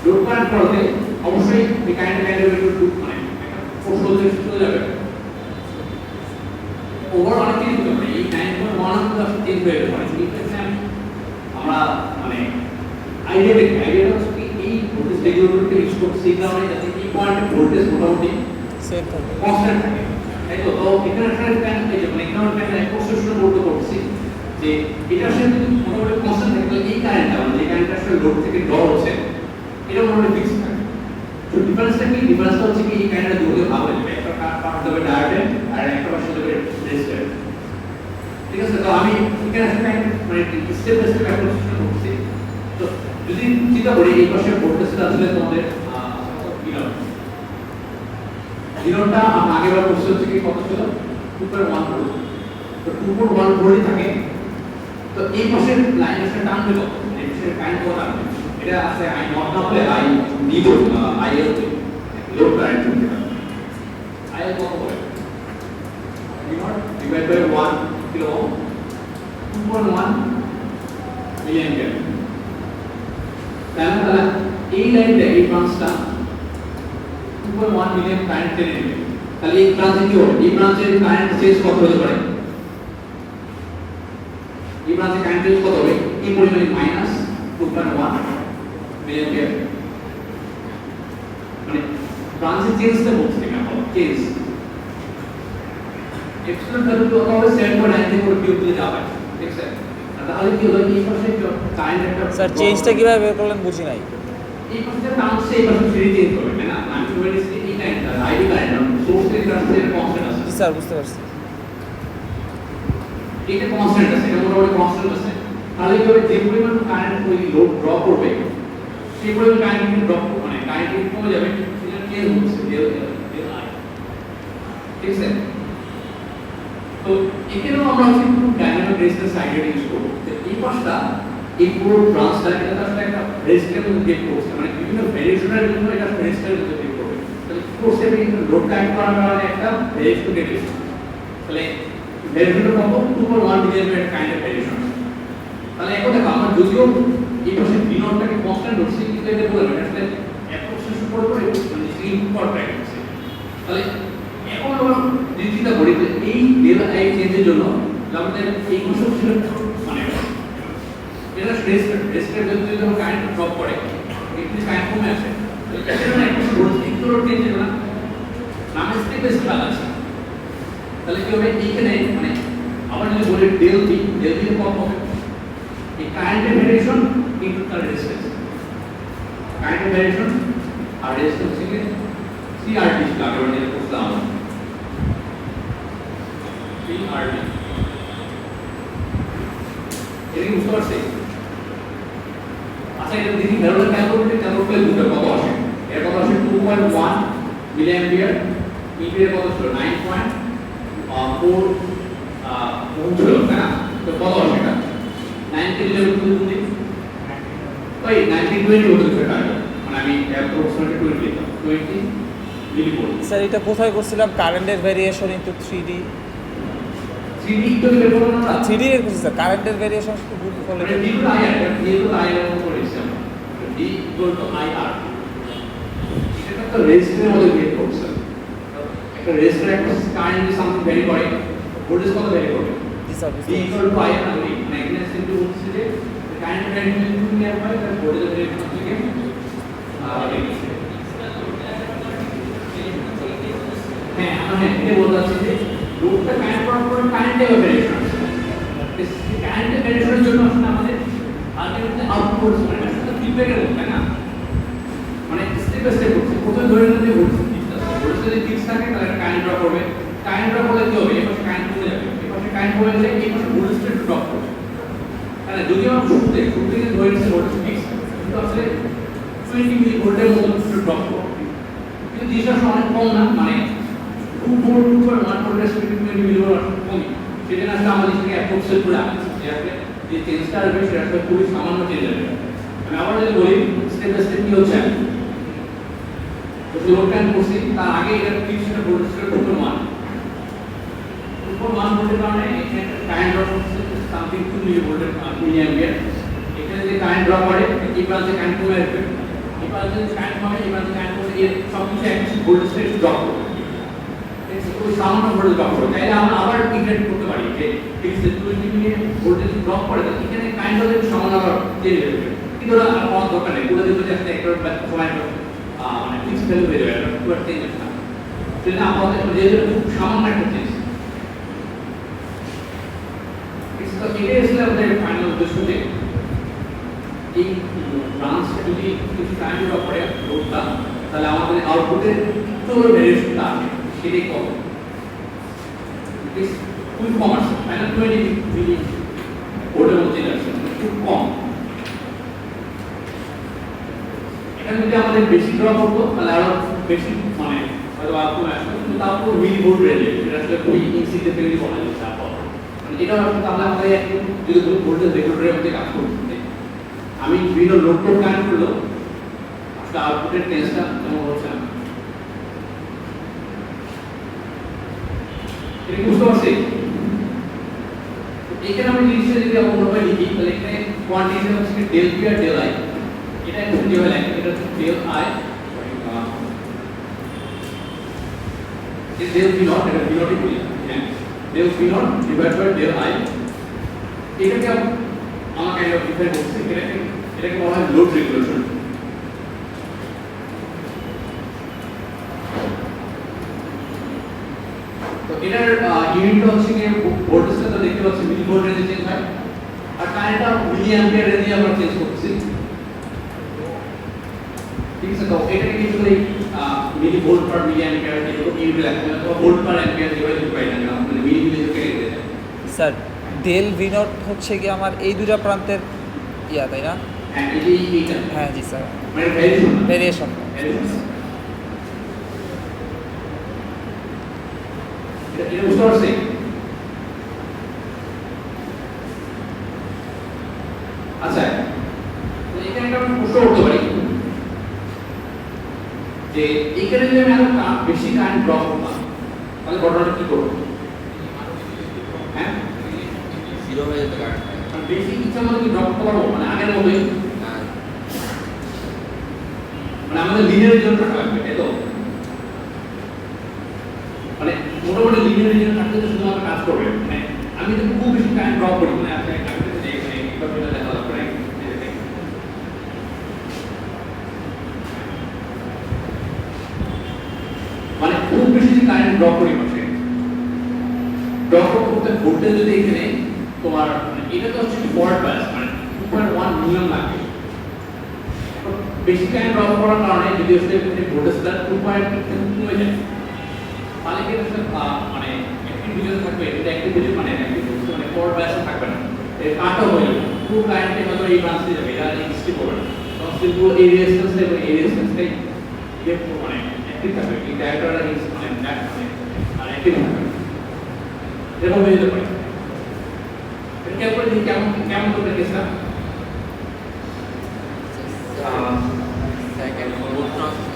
লোড কানেক্ট করতে অবশ্যই এই কারেন্ট একটু মানে কৌশল থেকে চলে যাবে ওভার অনেক চেঞ্জ হবে মানে এই 9.1 আসলে চেঞ্জ হয়ে যাবে মানে আমরা মানে আইডিয়াটা হচ্ছে কি এই ভোল্টেজ রেগুলেটরকে ইউজ করতে সেই কারণে যাতে এই পয়েন্টে ভোল্টেজ মোটামুটি সেম থাকে কনস্ট্যান্ট থাকে তাই তো তো এখানে একটা প্যান এই যে মানে এখানে প্যান কোর্সেশন করতে করছি যে এটা আসলে যদি মোটামুটি কনস্ট্যান্ট থাকে তাহলে এই কারেন্টটা মানে এই কারেন্টটা আসলে লোড থেকে ড্র হচ্ছে এটা মোটামুটি ফিক্স থাকে তো ডিফারেন্সটা কি ডিফারেন্সটা হচ্ছে কি এই কারেন্টটা দুটো ভাগ হয়ে যাবে একটা পার্ট হবে ডায়োড আর একটা পাশে হবে রেজিস্টর ঠিক আছে তো আমি এখানে একটা মানে স্টেপ বাই স্টেপ অ্যাপ্রোচটা করছি তো যদি চিন্তা করি এই পাশে ভোল্টেজটা আসলে তোমাদের জিরোটা আগে বার কোশ্চেন হচ্ছে কি কত ছিল 2.1 ভোল্ট তো 2.1 ভোল্টই থাকে তো এই পাশে লাইন আসলে টানবে কত এই পাশে কারেন্ট কত টানবে এটা আছে আই নট না হলে I D volt I L load current I L কত হবে V not divide by 1 kilo ohm 2.1 milli ampere তাহলে এই লাইনটা এই ব্রাঞ্চটা 2.1 মিলিয়ন কারেন্ট টেনে নেবে তাহলে এই ব্রাঞ্চে কি হবে এই ব্রাঞ্চের কারেন্ট চেঞ্জ কত হতে পারে এই ব্রাঞ্চে কারেন্ট চেঞ্জ কত হবে এই পরিমাণে মাইনাস 2.1 মিলিয়ন অ্যাম্পিয়ার মানে ব্রাঞ্চের চেঞ্জটা বলছি না চেঞ্জ এক্সট্রা ভ্যালু কত হবে 7.9 থেকে পুরো কিউব দিয়ে যাবে ঠিক আছে তাহলে কি হলো এই পাশে কারেন্ট একটা স্যার চেঞ্জটা কিভাবে বের করলেন বুঝি নাই এই পাশে টার্মস এই পাশে ফ্রি চেঞ্জ হবে তাই না আমি বলেছি এই লাইনটা আইডি কারেন্ট সোর্স থেকে ট্রান্সফারের কনস্ট্যান্ট আছে স্যার বুঝতে পারছি এটা কনস্ট্যান্ট আছে এটা মোটামুটি কনস্ট্যান্ট আছে তাহলে কি হবে যে পরিমাণ কারেন্ট ওই লোড ড্রপ করবে সেই পরিমাণ কারেন্ট ড্রপ মানে কারেন্ট কমে যাবে সেটা চেঞ্জ হচ্ছে ডেল আই ঠিক আছে তো এখানেও আমরা একটু ডাইনামিক রেজিস্ট্যান্স আইডিয়া ইউজ করব এই পাশটা এই পুরো ব্রাঞ্চটা এটা আসলে একটা রেজিস্ট্যান্স মধ্যে গেট করছে মানে বিভিন্ন ভেরিয়েশনের জন্য এটা রেজিস্ট্যান্সের মধ্যে গেট করবে তাহলে কোর্সে লোড কানেক্ট করার কারণে একটা ভেরিয়েশন গেট এসেছে তাহলে ভেরিয়েশনটা কত 2.1 মিলিয়ন এর কাইন্ড অফ ভেরিয়েশন তাহলে এখন দেখো আমরা যদিও এই পাশে ভি নটটাকে কনস্ট্যান্ট ধরছি কিন্তু এটা বলে মানে আসলে অ্যাপ্রক্সিমেশন করে মানে ইনপুট পাওয়ার ট্র্যাক করছে তাহলে এখন আমরা যদি চিন্তা করি যে এই ডেল আই চেঞ্জের জন্য আমাদের এই কোশ্চেন মানে এটা রেজিস্ট্যান্স যদি আমরা কারেন্ট ড্রপ করে একটু কারেন্ট কমে আসে তাহলে এটা না একটু লোড চেঞ্জ হবে না নামে স্টেপ বাই স্টেপ আছে তাহলে কি হবে এইখানে মানে আমরা যদি বলি ডেল বি কত হবে এই কারেন্টের ভেরিয়েশন ইনটু তার রেজিস্ট্যান্স কারেন্টের ভেরিয়েশন আর রেজিস্ট্যান্স থেকে সিআরটি লাগে মানে এটা করতে হবে সিআরটি পারছি? আচ্ছা এটা দেখি ভ্যালুটা ক্যালকুলেট করলে দুটো কত আসে? এর কত আসে 2.1 মিলি অ্যাম্পিয়ার, ইপি এর কত ছিল 9.4 ওহম ছিল তাই না? তো কত আসে এটা? 90 লেভেল টু ওই 1920 হতে সেটা মানে আমি অ্যাপ্রক্সিমেটলি 20 লিখলাম 20 মিলি ভোল্ট। স্যার এটা কোথায় করছিলাম কারেন্টের ভেরিয়েশন ইনটু 3D 3D তো বের করব না 3D এর করছি স্যার কারেন্টের ভেরিয়েশন শুধু গুণ করলে মানে D to IR এটা D to IR এর উপর এসে আমরা D equal to IR এটা তো রেজিস্টরের মধ্যে বের করছে একটা রেজিস্টার একটা কারেন্ট সামথিং ভ্যারি করে ভোল্টেজ কত ভ্যারি করে জি sir D equal to IR আমি ম্যাগনেটিক ইনটু হচ্ছে যে কারেন্ট ভ্যারি ইনটু নিয়ে হয় তার ভোল্টেজ ভ্যারি হচ্ছে কি হ্যাঁ আমরা এটা বলতে চাচ্ছি যে লোডটা কারেন্ট করার পরে কারেন্টের ভ্যারিয়েশন কারেন্টের ভ্যারিয়েশনের জন্য আসলে আমাদের আলটিমেটলি আউটপুট মানে আসলে ফিডব্যাকের মতো তাই না মানে স্টেপ বাই স্টেপ হচ্ছে প্রথমে ধরে নিতে ভোল্টেজ ফিক্স আছে ভোল্টেজ যদি ফিক্স থাকে তাহলে কারেন্ট ড্রপ করবে কারেন্ট ড্রপ হলে কি হবে এই পাশে কারেন্ট কমে যাবে এই পাশে কারেন্ট কমে গেলে এই পাশে ভোল্টেজটা একটু ড্রপ করবে তাহলে যদি আমরা শুরুতে ধরে নিতে ভোল্টেজ ফিক্স কিন্তু আসলে 20 মিলি ভোল্টের মতো একটু ড্রপ করবে কিন্তু জিনিসটা অনেক কম না মানে 2 ভোল্ট 2.1 ভোল্টের স্পিড 20 মিলি ভোল্ট কমই সেজন্য আসলে আমাদের এটাকে অ্যাপ্রক্সিমেট করে আনছি যে আসলে যে চেঞ্জটা আসবে সেটা আসলে খুবই সামান্য চেঞ্জ হবে আমি আবার যদি বলি স্টেপ বাই স্টেপ কি হচ্ছে তো লোড টাইম করছি তার আগে এটা ফিক্স একটা ভোল্টেজ ছিল 2.1 ভোল্টের কারণে এখানে কারেন্ট ড্রপ হচ্ছে সামথিং 2 মিলি ভোল্টের মিলি অ্যাম্পিয়ার এখানে যদি কারেন্ট ড্রপ করে এই প্রান্তে কারেন্ট কমে আসবে এই প্রান্তে যদি কারেন্ট কমে এই প্রান্তে কারেন্ট কমে এর সবকিছু একসাথে ভোল্টেজটা একটু ড্রপ করবে ওই সামান্য ভোল্টেজ ড্রপ করবে তাইলে আমরা আবার ইন্টারেক্ট করতে পারি যে ফিক্স 20 মিলি ভোল্টেজ ড্রপ করে তাহলে এখানে কারেন্ট যদি সামান্য আবার চেঞ্জ হয়ে যাবে কিন্তু ওরা আর কোনো দরকার নেই পুরো দিকে একটা একটা সময় মানে ফিক্স ভ্যালু হয়ে যাবে এটা পুরো চেঞ্জ হবে না সেটা আমাদের যেহেতু খুব সামান্য একটা চেঞ্জ এটাই আসলে আমাদের ফাইনাল উদ্দেশ্য যে এই ব্রাঞ্চটা যদি কিছু টাইম ড্রপ করে লোডটা তাহলে আমাদের আউটপুটের টোটাল ভ্যারিয়েশনটা আসবে সেটাই কত খুব কম আসছে ফাইনাল 20 মিলি ভোল্টের মধ্যে আসছে খুব কম এখানে যদি আমাদের বেশি ড্রপ হতো তাহলে আরো বেশি মানে হয়তো কমে আসতো কিন্তু তারপর মিলি ভোল্ট রেঞ্জে সেটা আসলে খুবই ইনসিগনিফিকেন্টলি বলা যায় তারপর এটা আসলে তাহলে আমাদের একটু যদি ভোল্টেজ রেগুলেটরের মধ্যে কাজ করতে আমি বিভিন্ন লোড টোড কানেক্ট করলো আসলে আউটপুটের টেন্সটা তেমন হচ্ছে না এটা বুঝতে পারছি এখানে আমি জিনিসটা যদি অন্যভাবে লিখি তাহলে এখানে কোয়ান্টিটি হচ্ছে ডেল পি আর ডেল আই এটা একটু যেভাবে লেখা এটা হচ্ছে del I del P not এটা পি নটই বলি হ্যাঁ del P not divide by del I এটাকে আমাকে একটা ডিফাইন করছে এটাকে বলা হয় লোড রেগুলেশন তো এটার ইউনিটটা হচ্ছে কি ভোল্টেজটা তো দেখতে পাচ্ছি মিলি ভোল্ট রেঞ্জে চেঞ্জ হয় আর কারেন্টটা মিলি অ্যাম্পিয়ার রেঞ্জে আমরা চেঞ্জ করছি ঠিক আছে তো এটাকে কিন্তু এই মিলি ভোল্ট পার মিলি অ্যাম্পিয়ার এই ইউনিট লাগবে অথবা ভোল্ট পার অ্যাম্পিয়ার যেভাবে দিতে পারি না কেন মানে মিলি মিলি থেকে দিতে যায় স্যার ডেল ভি নট হচ্ছে কি আমার এই দুটো প্রান্তের ইয়া তাই না হ্যাঁ এইটা হ্যাঁ জি স্যার মানে ভ্যারিয়েশন ভেরিয়েশন এটা বুঝতে পারছি আচ্ছা তো এখানে একটা প্রশ্ন করতে পারি যে এখানে যদি আমি আরো বেশি কারেন্ট ড্রপ করতাম তাহলে ঘটনাটা কি করবো হ্যাঁ জিরো হয়ে যেতে কারেন্ট বেশি ইচ্ছা মতো কি ড্রপ করতে পারবো মানে আগের মতোই মানে আমাদের লিনিয়ারের জন্য থাকা লাগবে তাই তো মানে মোটামুটি লিনিয়ারের জন্য থাকলে তো শুধুমাত্র কাজ করবে মানে আমি যদি খুব বেশি কারেন্ট ড্রপ করি মানে আপনি আমি তো যে এখানে একটা দেখা লাগবে মানে খুব বেশি যে কারেন্ট ড্রপ করি পাশে ড্রপ করতে ভোল্টেজ যদি এখানে তোমার এটা তো হচ্ছে ফরওয়ার্ড বায়াস মানে 2.1 মিলিয়ন লাগবে বেশি কারেন্ট ড্রপ করার কারণে যদি আসলে ভোল্টেজটা 2.2 কমে যায় তাহলে কি আসলে মানে একটি ভিডিও থাকবে এটা একটি ভিডিও মানে একটি মানে ফরওয়ার্ড বায়াস থাকবে না এর কাটও হয়ে যাবে পুরো ক্লায়েন্টে হয়তো এই ব্রাঞ্চে যাবে, এটা এক্সিস্ট করবে না। তখন কিন্তু এই রেজিস্ট্যান্সটা এবং এই রেজিস্ট্যান্সটাই মানে অ্যাক্টিভ থাকবে, এই ডায়াগ্রামটা মানে আর অ্যাক্টিভ থাকবে, এরকম হয়ে যেতে পারে। এটা কেমন করে কেমন কেমন করবে কেসটা? Second, boot process.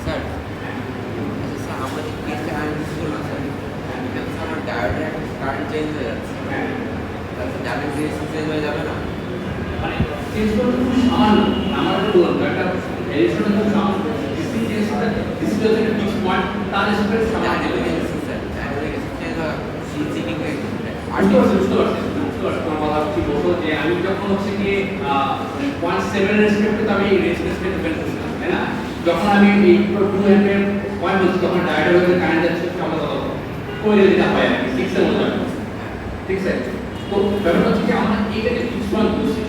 Sir, sir আমরা যে কেসটা অ্যানালাইসিস করলাম স্যার, এখানে স্যার আমার ডায়োডের কারেন্ট চেঞ্জ হয়ে যাচ্ছে, তাহলে ডায়োডের রেজিস্ট্যান্স চেঞ্জ হয়ে যাবে না? মানে চেঞ্জ করতে খুব সামান্য, আমার তো বললাম একটা ভ্যারিয়েশন খুব সামান্য, ডিসি চেঞ্জ করে ডিসি হচ্ছে একটা ফিক্স পয়েন্ট, তার স্পেস সামান্য। ডায়োডের রেজিস্ট্যান্স স্যার, ডায়োডের রেজিস্ট্যান্স চেঞ্জ হয় সিটিং হয়ে বুঝতে পারছি তোমার কথা ঠিক বলছো যে আমি যখন হচ্ছে কি 0.7 এর রেসপেক্টে আমি রেজিস্ট্যান্সকে ডিপেন্ড করছিলাম, তাই না? যখন আমি এই 2 অ্যাম্পিয়ার পয়েন্ট বলছি তখন ডায়োডের মধ্যে কারেন্ট যাচ্ছে আমরা কত কইলে দিতে হয় আর কি 6 এর মধ্যে, ঠিক আছে? তো ব্যাপারটা হচ্ছে কি আমরা এইটাকে ফিক্স পয়েন্ট বলছি,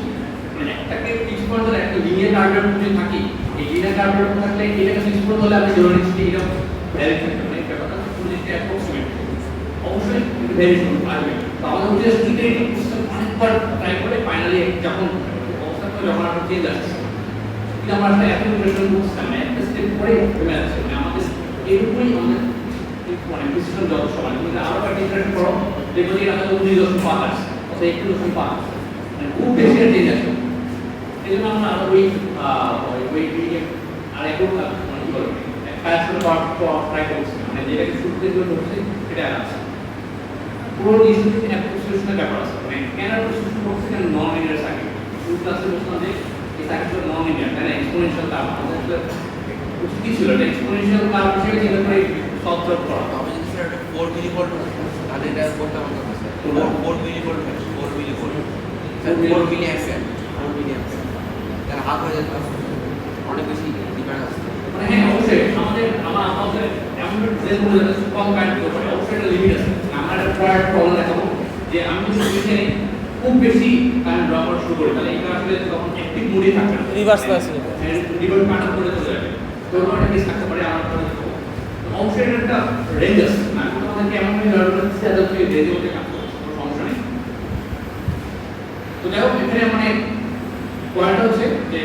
মানে একটাকে ফিক্স পয়েন্ট ধরে একটা লিনিয়ার কার্ভের মধ্যে থাকি, এই লিনিয়ার কার্ভের মধ্যে থাকলে এটাকে ফিক্স পয়েন্ট হলে আমি ধরে নিচ্ছি এটা ডাইরেক্ট থাকবে, মানে ব্যাপারটা প্রজেক্টে অ্যাপ্রক্সিমেট অবশ্যই ভেরিয়েশন আসবে। তো আমাদের উদ্দেশ্য থেকে এই সিস্টেম অনেকবার ট্রাই করে ফাইনালি যখন অবস্থা করে যখন আমরা চেঞ্জ আসছে, কিন্তু আমরা আসলে এত প্রিপারেশন করছিলাম না, একটা স্টেপ পরে কমে যাচ্ছে, মানে আমাদের এরকমই আমাদের মানে সিস্টেম যত সময় কিন্তু আরো একটা ডিফারেন্ট করো দেখো যে আমাদের 19.5 আসছে অথবা 21.5 মানে খুব বেশি চেঞ্জ আসছে। এই জন্য আমরা আরো ওই আর একটু মানে কি বলবো ফ্যাশন ট্রাই করছি, মানে যেটাকে শুরুতে যেটা হচ্ছে সেটা আছে পুরো ডিসিশন অ্যাপ্রোচিয়েশনের ব্যাপার আছে, মানে কেন অ্যাপ্রোচিয়েশন করছে কেন নন লিনিয়ার সার্কিট শুরু ক্লাসে বলছিলাম যে এই সার্কিটটা নন লিনিয়ার, তাই না? এক্সপোনেনশিয়াল তার আমাদের কি ছিল এটা এক্সপোনেনশিয়াল তার হিসেবে যেটা করে সলভ করা। তবে যদি স্যার এটা 4 মিলিভোল্ট হয় তাহলে এটা করতে আমার কথা স্যার 4 মিলিভোল্ট হয় 4 millivolt sir 4 milli ampere 4 milli ampere তাহলে হাফ হয়ে যেত অনেক বেশি ডিফারেন্স আছে। মানে হ্যাঁ অবশ্যই আমাদের এমন যে বলে যাচ্ছে কম কারেন্ট দিতে পারে, অবশ্যই একটা লিমিট আছে। আমরা একটা প্রবলেম দেখাবো যে আমি যদি এখানে খুব বেশি কারেন্ট ড্র করা শুরু করি তাহলে এটা আসলে তখন অ্যাক্টিভ মোডে থাকবে না, রিভার্স বায়াস রিভার্স কাট করে চলে যাবে, তো ওটা বেশ থাকতে পারে আমার কাছে। অবশ্যই এটা একটা রেঞ্জ আছে, আমি তোমাদেরকে এমন ভাবে ধরে রাখছি যাতে তুমি রেঞ্জের মধ্যে কাজ করো, কোনো সমস্যা নেই। তো যাই হোক এখানে মানে পয়েন্টটা হচ্ছে যে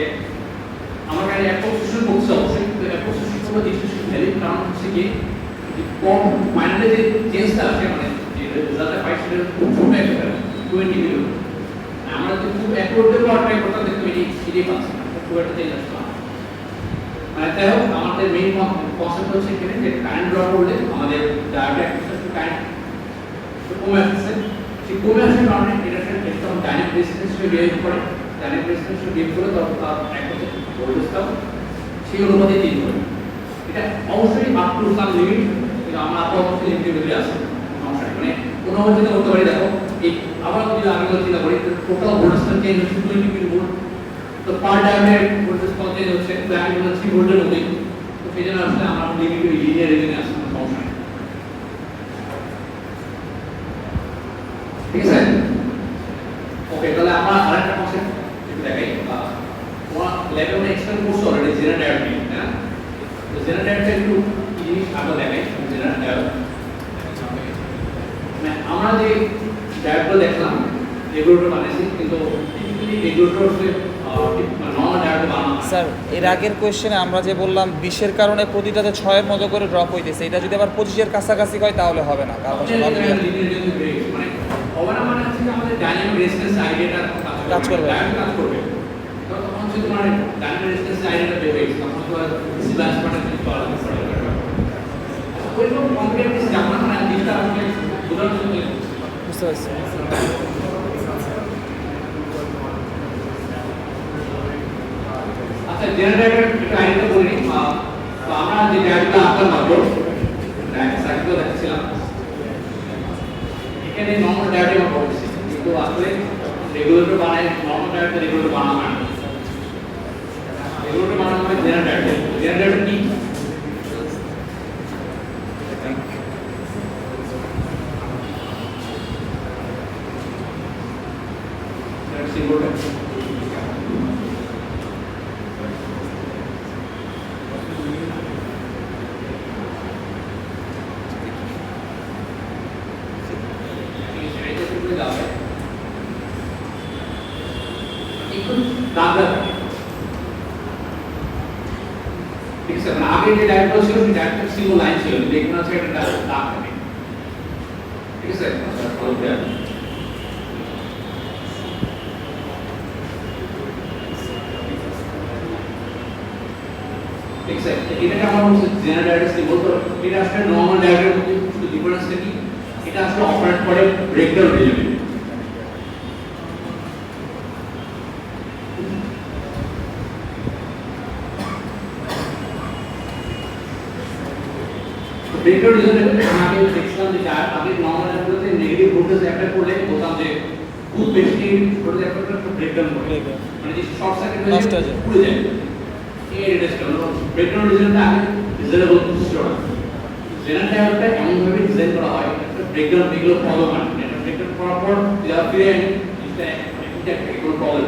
আমার কাছে অ্যাপ্রোচিয়েশন করছে অবশ্যই, কিন্তু অ্যাপ্রোচিয়েশন করতে ডিসকাশন ভ্যালিড কারণ হচ্ছে কি কম ফাইনালে যে চেঞ্জটা আসে মানে যে রেজাল্টটা পাই সেটা খুব ছোট একটা 20 মিলি, আমরা যদি খুব অ্যাকুরেটলি করা ট্রাই করতাম দেখতে এটাই পাচ্ছি না, খুব একটা চেঞ্জ আসতো না। মানে যাই হোক আমাদের মেইন কনসেপ্ট হচ্ছে এখানে যে কারেন্ট ড্র করলে আমাদের ডায়োডের অ্যাক্সেস টু কারেন্ট কমে আসছে, সেই কমে আসার কারণে এটা একটা ডাইনামিক রেজিস্ট্যান্স বিহেভ করে, ডাইনামিক রেজিস্ট্যান্স বিহেভ করে তখন তার একটা ভোল্টেজটাও সেই অনুপাতে চেঞ্জ করে। এটা অবশ্যই আপ টু সাম লিমিট, কিন্তু আমরা আপাতত লিমিটের ভিতরে আছি, সমস্যা নেই। মানে কোনো অবস্থাতে করতে পারি, দেখো এই আবার যদি আমি চিন্তা করি টোটাল ভোল্টেজটা চেঞ্জ হচ্ছে 20 মিলি ভোল্ট, তো পার ডায়োডের ভোল্টেজ কত চেঞ্জ হচ্ছে আমি বলছি 3 ভোল্টের মধ্যেই, তো সেই জন্য আসলে আমরা লিমিট লিনিয়ার রিজনে আসছে, সমস্যা নেই, ঠিক আছে? ওকে, তাহলে আমরা আরেকটা কনসেপ্ট একটু দেখাই, তোমরা ল্যাবে আমরা এক্সপ্লেন করছো অলরেডি জেনারেল ডায়োড নিয়ে, তাই না? তো জেনারেল ডায়োডটা একটু কি জিনিস আমরা দেখাই। জেনারেল ডায়োড মানে আমরা যে ডায়োডগুলো দেখলাম রেগুলেটর বানাইছি, কিন্তু টিপিক্যালি রেগুলেটর হচ্ছে নর্মাল ডায়োড বানানো হয়। স্যার এর আগের কোয়েশ্চেনে আমরা যে বললাম 20-এর কারণে প্রতিটাতে 6-এর মতো করে ড্রপ হইতেছে, এটা যদি আবার 25-এর কাছাকাছি হয় তাহলে হবে না, কারণ মানে হবে না, মানে হচ্ছে আমাদের ডাইনামিক রেজিস্ট্যান্স আইডিয়াটা কাজ করবে। ডায়োড কাজ করবে, তো তখন হচ্ছে তোমার ডাইনামিক রেজিস্ট্যান্স আইডিয়াটা বের হয়ে গেছে, তখন তোমার সিলাস পাটা কিছু পাওয়া যাবে ওইরকম কমপ্লিট যাবো না, মানে জিনিসটা আমাকে বোঝার জন্য বুঝতে পারছি। আচ্ছা জেনারেটর একটু আইডিয়া বলি, তো আমরা যে ডায়োডটা আঁকলাম মাত্র সার্কিটও দেখাচ্ছিলাম, এখানে নর্মাল ডায়োডে আমরা বলছি, কিন্তু আসলে রেগুলেটর বানায় নর্মাল ডায়োডে রেগুলেটর বানানো হয় না, রেগুলেটর বানানো হয় জেনারেটর। জেনারেটর কি? সিম্বলটা ঠিক আছে, মানে আগে যে ডায়াগ্রাম ছিল সেই ডায়াগ্রাম সিঙ্গেল লাইন ছিল, দেখুন আছে একটা দাগ থাকে, ঠিক আছে। ঠিক আছে, এটাকে আমরা বলছি জেনারেল ডায়াগ্রাম সিম্বল। তো এটা আসলে নরমাল ডায়াগ্রাম মধ্যে শুধু ডিফারেন্সটা কি, এটা আসলে অপারেট করে ব্রেকডাউন রিজনে। ব্রেকডাউন রিজনে আমি দেখছিলাম যে আগে নরমাল ডায়াগ্রামে নেগেটিভ ভোল্টেজ অ্যাপ্লাই করলে বলতাম যে খুব বেশি ভোল্টেজ অ্যাপ্লাই করলে ব্রেকডাউন করে, মানে যে শর্ট সার্কিট নষ্ট হয়ে হয়ে যায়। পুড়ে যায়। এই রিলেশন ব্রেকডাউন রিজনটা আগে ডিজাইনেবল ছিল না। জেনারেল ডায়াগ্রামটা এমন ভাবে ডিজাইন করা হয় একটা ব্রেকডাউন এগুলো ফলো করে, এটা ব্রেকডাউন করার পর যা ফিরে এটা কোনো প্রবলেম।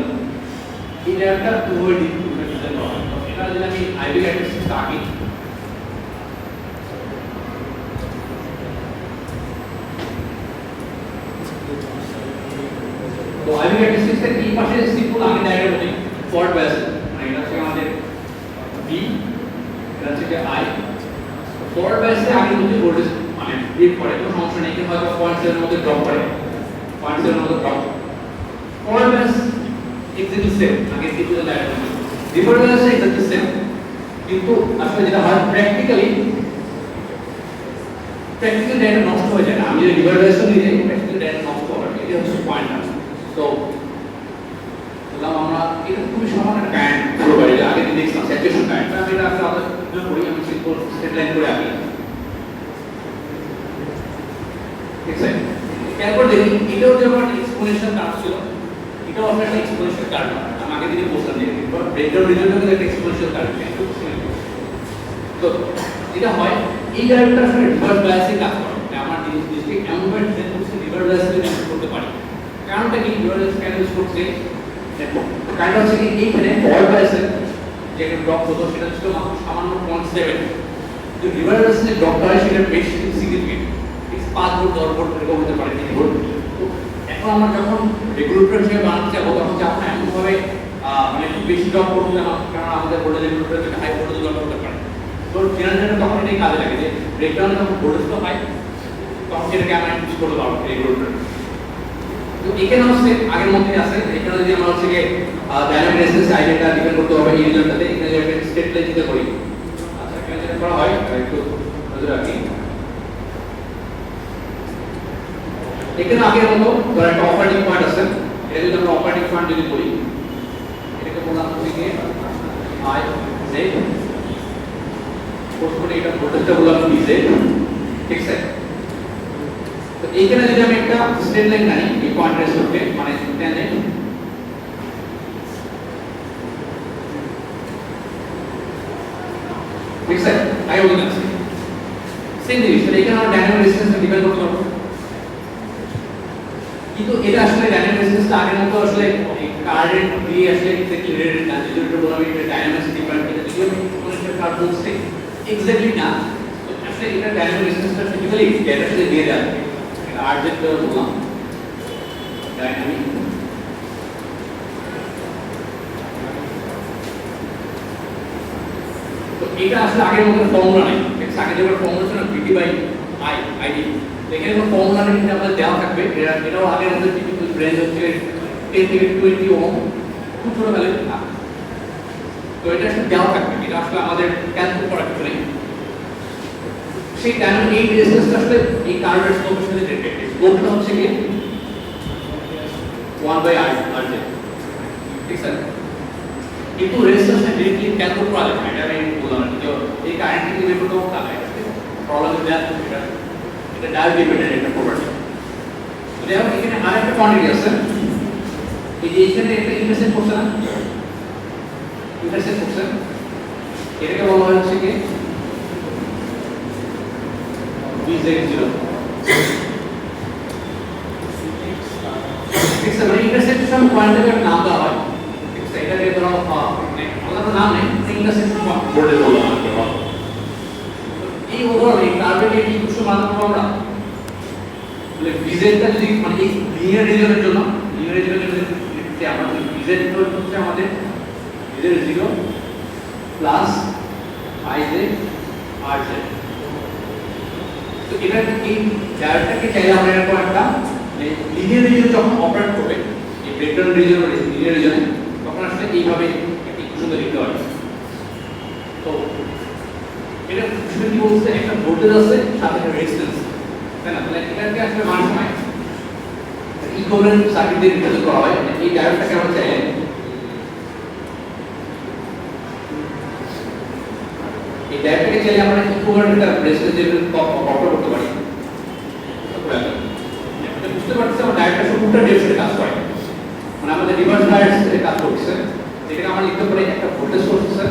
এই ডায়াগ্রামটা পুরো ডিজাইন করা হয়। এটা যদি আমি আইভি ক্যারেক্টারিস্টিক্সটা আঁকি, তো আইভি ক্যারেক্টারিস্টিক্সটা এই পাশে সিম্পল আমি ডায়াগ্রাম বলি ফল্ট বেস, মানে এটা হচ্ছে আমাদের বি, এটা হচ্ছে আই। ফরওয়ার্ড বাইসে আগে যদি ভোল্টেজ মানে ডিপ করে কোনো সমস্যা নেই, কিন্তু হয়তো 0.7 এর মধ্যে ড্রপ করে, 0.7 এর মধ্যে drop. Forward bias exactly same আগে simple diagram, reverse bias exactly same, কিন্তু আসলে যেটা হয় প্র্যাকটিক্যালি ডেটা নষ্ট হয়ে যায়। আমি যদি রিভার্স বাইস নিয়ে যাই প্র্যাকটিক্যালি ডেটা নষ্ট হবে, এটা হচ্ছে পয়েন্ট। তো বললাম আমরা এটা খুবই সামান্য একটা কারেন্ট ফ্লো করে, আগে দেখছিলাম স্যাচুরেশন কারেন্ট, আমি এটা আসলে আপনাদের করি, আমি সিম্পল স্ট্রেট লাইন করে আঁকি, ঠিক আছে। তারপর দেখি এটাও যেমন এক্সপোনেনশিয়াল কার্ভ ছিল, এটাও আপনার একটা এক্সপোনেনশিয়াল কার্ভ। আমি আগে দিনে বললাম যে ব্রেকডাউন রিজনটা কিন্তু একটা এক্সপোনেনশিয়াল কার্ভ। তো যেটা হয় এই ডায়াগ্রামটা আসলে রিভার্স বায়াসে কাজ করে, আমার জিনিসকে এমন ভাবে ডিজাইন করছে রিভার্স বায়াসে ইউজ করতে পারি। কারণটা কি রিভার্স বায়াস কেন ইউজ করছে, কারণ হচ্ছে কি এইখানে ফরওয়ার্ড বায়াসে যে একটা ড্রপ হতো সেটা ছিল মাত্র সামান্য 0.7, তো রিভার্স বায়াসে ড্রপটা হয় সেটা বেশি সিগনিফিকেন্ট, 5 ভোল্ট 10 ভোল্ট এরকম হতে পারে, 3 ভোল্ট। তো এখন আমরা যখন রেগুলেটর হিসেবে বানাতে যাবো তখন যখন এমনভাবে মানে একটু বেশি ড্রপ করতে হবে, কারণ আমাদের ভোল্টেজ রেগুলেটর থেকে হাই ভোল্টেজ ড্রপ করতে পারে। তো জেনারেটর তখন এটাই কাজে লাগে যে ব্রেকডাউন যখন ভোল্টেজ তো হয় তখন সেটাকে আমরা ইউজ করতে পারবো রেগুলেটর। তো এখানে হচ্ছে আগের মধ্যেই আছে, এখানে যদি আমরা হচ্ছে যে ডায়নামিক রেজিস্ট্যান্স আইডিয়াটা ডিপেন্ড করতে হবে এই রিজনটাতে, এখানে যদি একটা স্টেট লাইন দিতে করি, আচ্ছা এখানে যেটা করা হয় একটু নজর রাখি, এখানে আগের মতো ধর একটা অপারেটিং পয়েন্ট আছে, এটা যদি আমরা অপারেটিং পয়েন্ট যদি করি, এটাকে বললাম হচ্ছে আই জেড, প্রথমে এটা ভোল্টেজটা বললাম ভিজেড, ঠিক আছে। তো এইখানে যদি আমি একটা স্ট্রেট লাইন টানি এই পয়েন্টের সাথে, মানে ট্যানজেন্ট, ঠিক আছে, আগে বলতে আছে সেম জিনিস। তাহলে এখানে আমরা ডায়নামিক রেজিস্ট্যান্সটা ডিফাইন করতে পারবো, কিন্তু এটা আসলে ডায়নামিক রেজিস্ট্যান্সটা আগের মতো আসলে কারেন্ট দিয়ে আসলে এক্স্যাক্টলি রিলেটেড না, যেটা বললাম এটা ডায়নামিক্স ডিফারেন্ট, এটা যদিও কোনো একটা কার্বন স্টেট এক্স্যাক্টলি না। তো আসলে এটা ডায়নামিক রেজিস্ট্যান্সটা ফিজিক্যালি ডেটার সাথে দিয়ে দেওয়া থাকে, এটা আরজেড বললাম ডায়নামিক। তো এটা আসলে আগের মতো ফর্মুলা নাই, ঠিক আছে। আগে যেমন ফর্মুলা ছিল ভিটি বাই আই আইডি, এখানে কোনো ফর্মুলা নেই, কিন্তু আমাদের দেওয়া থাকবে। এটাও আগের মতো টিপিক্যাল রেঞ্জ হচ্ছে 10 থেকে 20 ওহম, খুব ছোট ভ্যালু। তো এটা আসলে দেওয়া থাকবে, এটা আসলে আমাদের ক্যালকুলেট করা কিছু নেই। সেই ডায়নামিক এই রেজিস্ট্যান্সটা আসলে এই কার্ভের স্লোপের সাথে রিলেটেড, স্লোপটা হচ্ছে কি 1 বাই আর জে, ঠিক আছে। কিন্তু রেজিস্ট্যান্সটা ডিরেক্টলি ক্যালকুলেট করা যায় না, এটা আমি বললাম না। তো এই কারেন্টকে বের করতে হবে তাহলে প্রবলেম হয়ে যায়, এটা ডায়োড ডিপেন্ডেন্ট একটা প্রপার্টি। দেখো এখানে আরেকটা কোয়ান্টিটি আছে, এই যে এখানে একটা ইন্টারসেক্ট করছে না, ইন্টারসেক্ট করছে, এটাকে বলা হচ্ছে কি VZ0, ঠিক আছে। মানে ইন্টারসেকশন পয়েন্টের নাম দেওয়া হয়, ঠিক আছে। এটাকে ধরো মানে আলাদা নাম নেই, ইন্টারসেকশন বোর্ডে বলা হয়। এই ওভারঅল এই কার্ভের এই কিছু মান পাবো আমরা, তাহলে ভিজেডটা যদি মানে এই লিনিয়ার রিজনের জন্য যে আমরা ভিজেড হচ্ছে আমাদের ভিজেড 0 প্লাস আইজে আরজে। তো এটা এই ডায়োডটাকে চাইলে আমরা এরকম একটা লিনিয়ার রিজন যখন অপারেট করবে এই ব্রেকডাউন রিজন লিনিয়ার রিজনে তখন আসলে এইভাবে একটা ইকুয়েশন লিখতে পারি। তো এটা শুধু কি বলছে একটা ভোল্টেজ আছে সাথে একটা রেজিস্ট্যান্স, তাই না? তাহলে এটাকে আসলে মান সময় ইকুইভ্যালেন্ট সার্কিট দিয়ে রিপ্রেজেন্ট করা হয়। এই ডায়োডটাকে আমরা চাইলে এই ডায়োডটাকে চাইলে আমরা ইকুইভ্যালেন্ট একটা রেজিস্ট্যান্স দিয়ে কপল করতে পারি। এটা বুঝতে পারছি আমরা ডায়োডটা শুধু উল্টা ডিরেকশনে কাজ করে, মানে আমাদের রিভার্স ডায়োডে কাজ করছে। এখানে আমরা লিখতে পারি একটা ভোল্টেজ সোর্স আছে,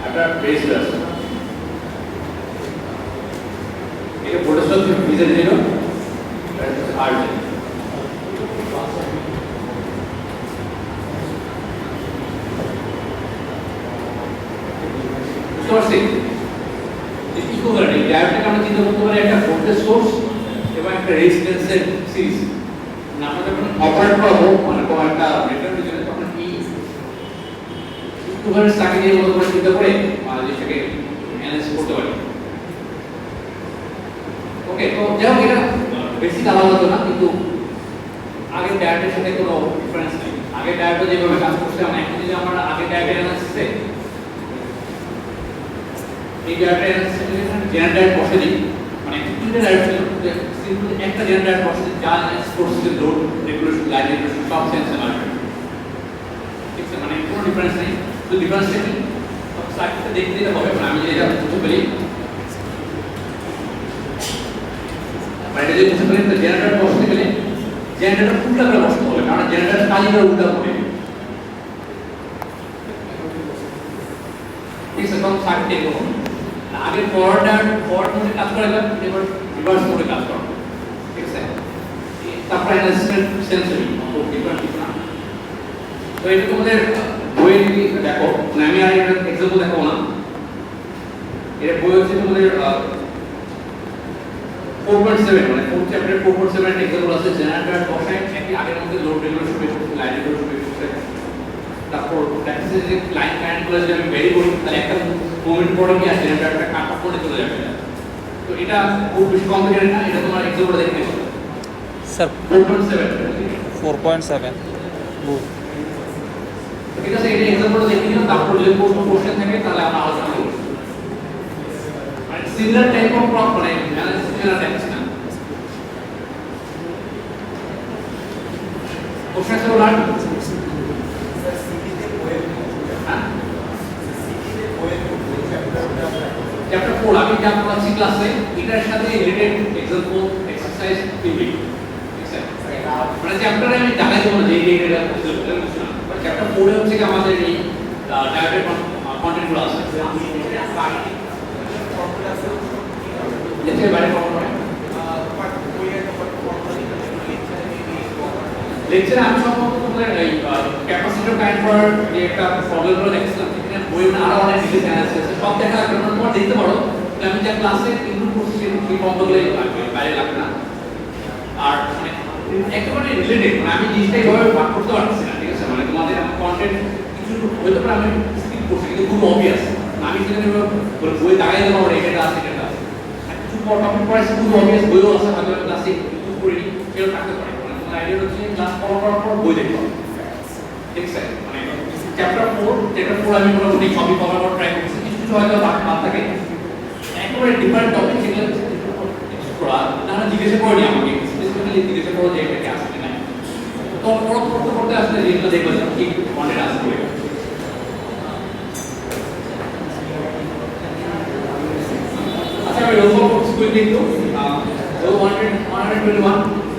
একটা রেজিস্টর আছে, এটা ভোল্টেজ সোর্স ভিজে দিল আর সোর্সে ইকুইভ্যালেন্ট এই ডায়োডটাকে আমরা চিন্তা করতে পারি একটা ভোল্টেজ সোর্স এবং একটা রেজিস্ট্যান্সের সিরিজ। মানে আমরা যখন অপারেট করবো মানে কোনো একটা ব্রেকডাউন রিজনে তখন এই ইকুইভ্যালেন্ট সার্কিটের মতো করে চিন্তা করে জিনিসটাকে অ্যানালাইসিস করতে পারি। ওকে, তো যাই হোক এটা বেসিক আলাদা তো না, কিন্তু আগের ডায়োডের সাথে কোনো ডিফারেন্স নেই। আগের ডায়োডটা যেভাবে কাজ করছে আমরা এখন যদি আমরা আগের ডায়োডের অ্যানালাইসিসে এই ডায়োডের অ্যানালাইসিসে জেনারেটর বসে দিই, মানে তিনটা ডায়োড ছিল, সিম্পল একটা জেনারেটর বসে দিই যা অ্যানালাইসিস করছে লোড রেগুলেশন, লাইন রেগুলেশন সব সেন্সর আসবে। ঠিক আছে, মানে কোনো ডিফারেন্স নেই। তো ডিফারেন্সটা কি সার্কিটটা দেখতে দিতে হবে। মানে আমি যদি এটা বুঝতে পারি, মানে এটা যদি বুঝতে পারি তো জেনারেটর বসতে গেলে জেনারেটর উল্টা করে বসতে হবে, কারণ জেনারেটর কালিটা উল্টা করে। ঠিক আছে, তখন সার্কিট দেখবো আগে ফরওয়ার্ড মোডে কাজ করে এবার রিভার্স মোডে কাজ করে। ঠিক আছে, তারপর অ্যানালাইসিস সেন্সরি ও ডিফারেন্ট না। তো এটা তোমাদের বইয়ে দেখো, মানে আমি আর এটা এক্সাম্পল দেখাবো না, এটা বই হচ্ছে তোমাদের 4.7 মানে 4th চ্যাপ্টার 4.7 এক্সাম্পল আছে। জেনারেটর বসায় একই আগের মধ্যে লোড রেগুলেশন বের করতে, লাইন রেগুলেশন বের করতে, তারপর প্র্যাকটিসে যে লাইন কারেন্টগুলো যদি আমি ভেরি করি তাহলে একটা মোমেন্ট পরে কি আছে জেনারেটরটা কাট অফ করে চলে যাবে। তো এটা খুব বেশি কমপ্লিকেটেড না, এটা তোমার এক্সাম্পল দেখে নেবে স্যার 4.7 4.7 গুড। ঠিক আছে, এটা এক্সাম্পল দেখে নিও, তারপর যদি কোনো কোশ্চেন থাকে তাহলে আমরা আলোচনা করব। মানে সিমিলার টাইপ অফ প্রবলেম, মানে অ্যানালাইসিস সিমিলার টাইপস না। কোশ্চেন সব লার্ন চ্যাপ্টার 4 আমি যা পড়াচ্ছি ক্লাসে এটার সাথে রিলেটেড এক্সাম্পল এক্সারসাইজ থিওরি। ঠিক আছে, মানে চ্যাপ্টারে আমি দেখাই দেব না যে এই এটা চ্যাপ্টার 4 এ হচ্ছে কি আমাদের এই ডায়োডের কন্টেন্টগুলো আছে। লেকচার বাইরে পড়ানো হয়, লেকচারে আমি সম্ভবত তোমাদের এই ক্যাপাসিটর কাইন্ড করার যে একটা প্রবলেমগুলো দেখছিলাম, এখানে বইয়ে আরো অনেক ডিটেইলস অ্যানালাইসিস আছে, সব দেখা লাগবে না, তোমরা দেখতে পারো। আমি যা ক্লাসে ইনক্লুড করছি সেই ফর্মগুলো বাইরে লাগবে না। আর মানে একেবারে রিলেটেড, মানে আমি জিনিসটা এইভাবে ভাগ করতে পারছি না। ঠিক আছে, মানে তোমাদের কন্টেন্ট কিছু হয়তো পারে আমি স্কিপ করছি কিন্তু খুব অবভিয়াস, আমি সেখানে বই দাগাই দেবো আমার এটা আছে এটা আছে, কিছু টপিক পড়াইছি খুব অবভিয়াস, বইও আছে হয়তো ক্লাসে ইনক্লুড করিনি, সেও থাকতে পারে। মানে তোমার আইডিয়া হচ্ছে ক্লাস করার পর বই দেখতে হবে। ঠিক আছে, মানে চ্যাপ্টার 4 আমি মোটামুটি সবই কভার করার ট্রাই করছি, কিছু কিছু হয়তো বাদ থাকে, একেবারে ডিফারেন্ট টপিক সেগুলো এক্সপ্লোর তারা জিজ্ঞাসা করেনি আমাকে, স্পেসিফিক্যালি জিজ্ঞাসা করো যে এটা কি আছে কিনা। তো পড়তে পড়তে আসলে যেগুলো দেখলাম ঠিক কন্টেন্ট আসবে। আচ্ছা, আমি রোল কল করছি একটু।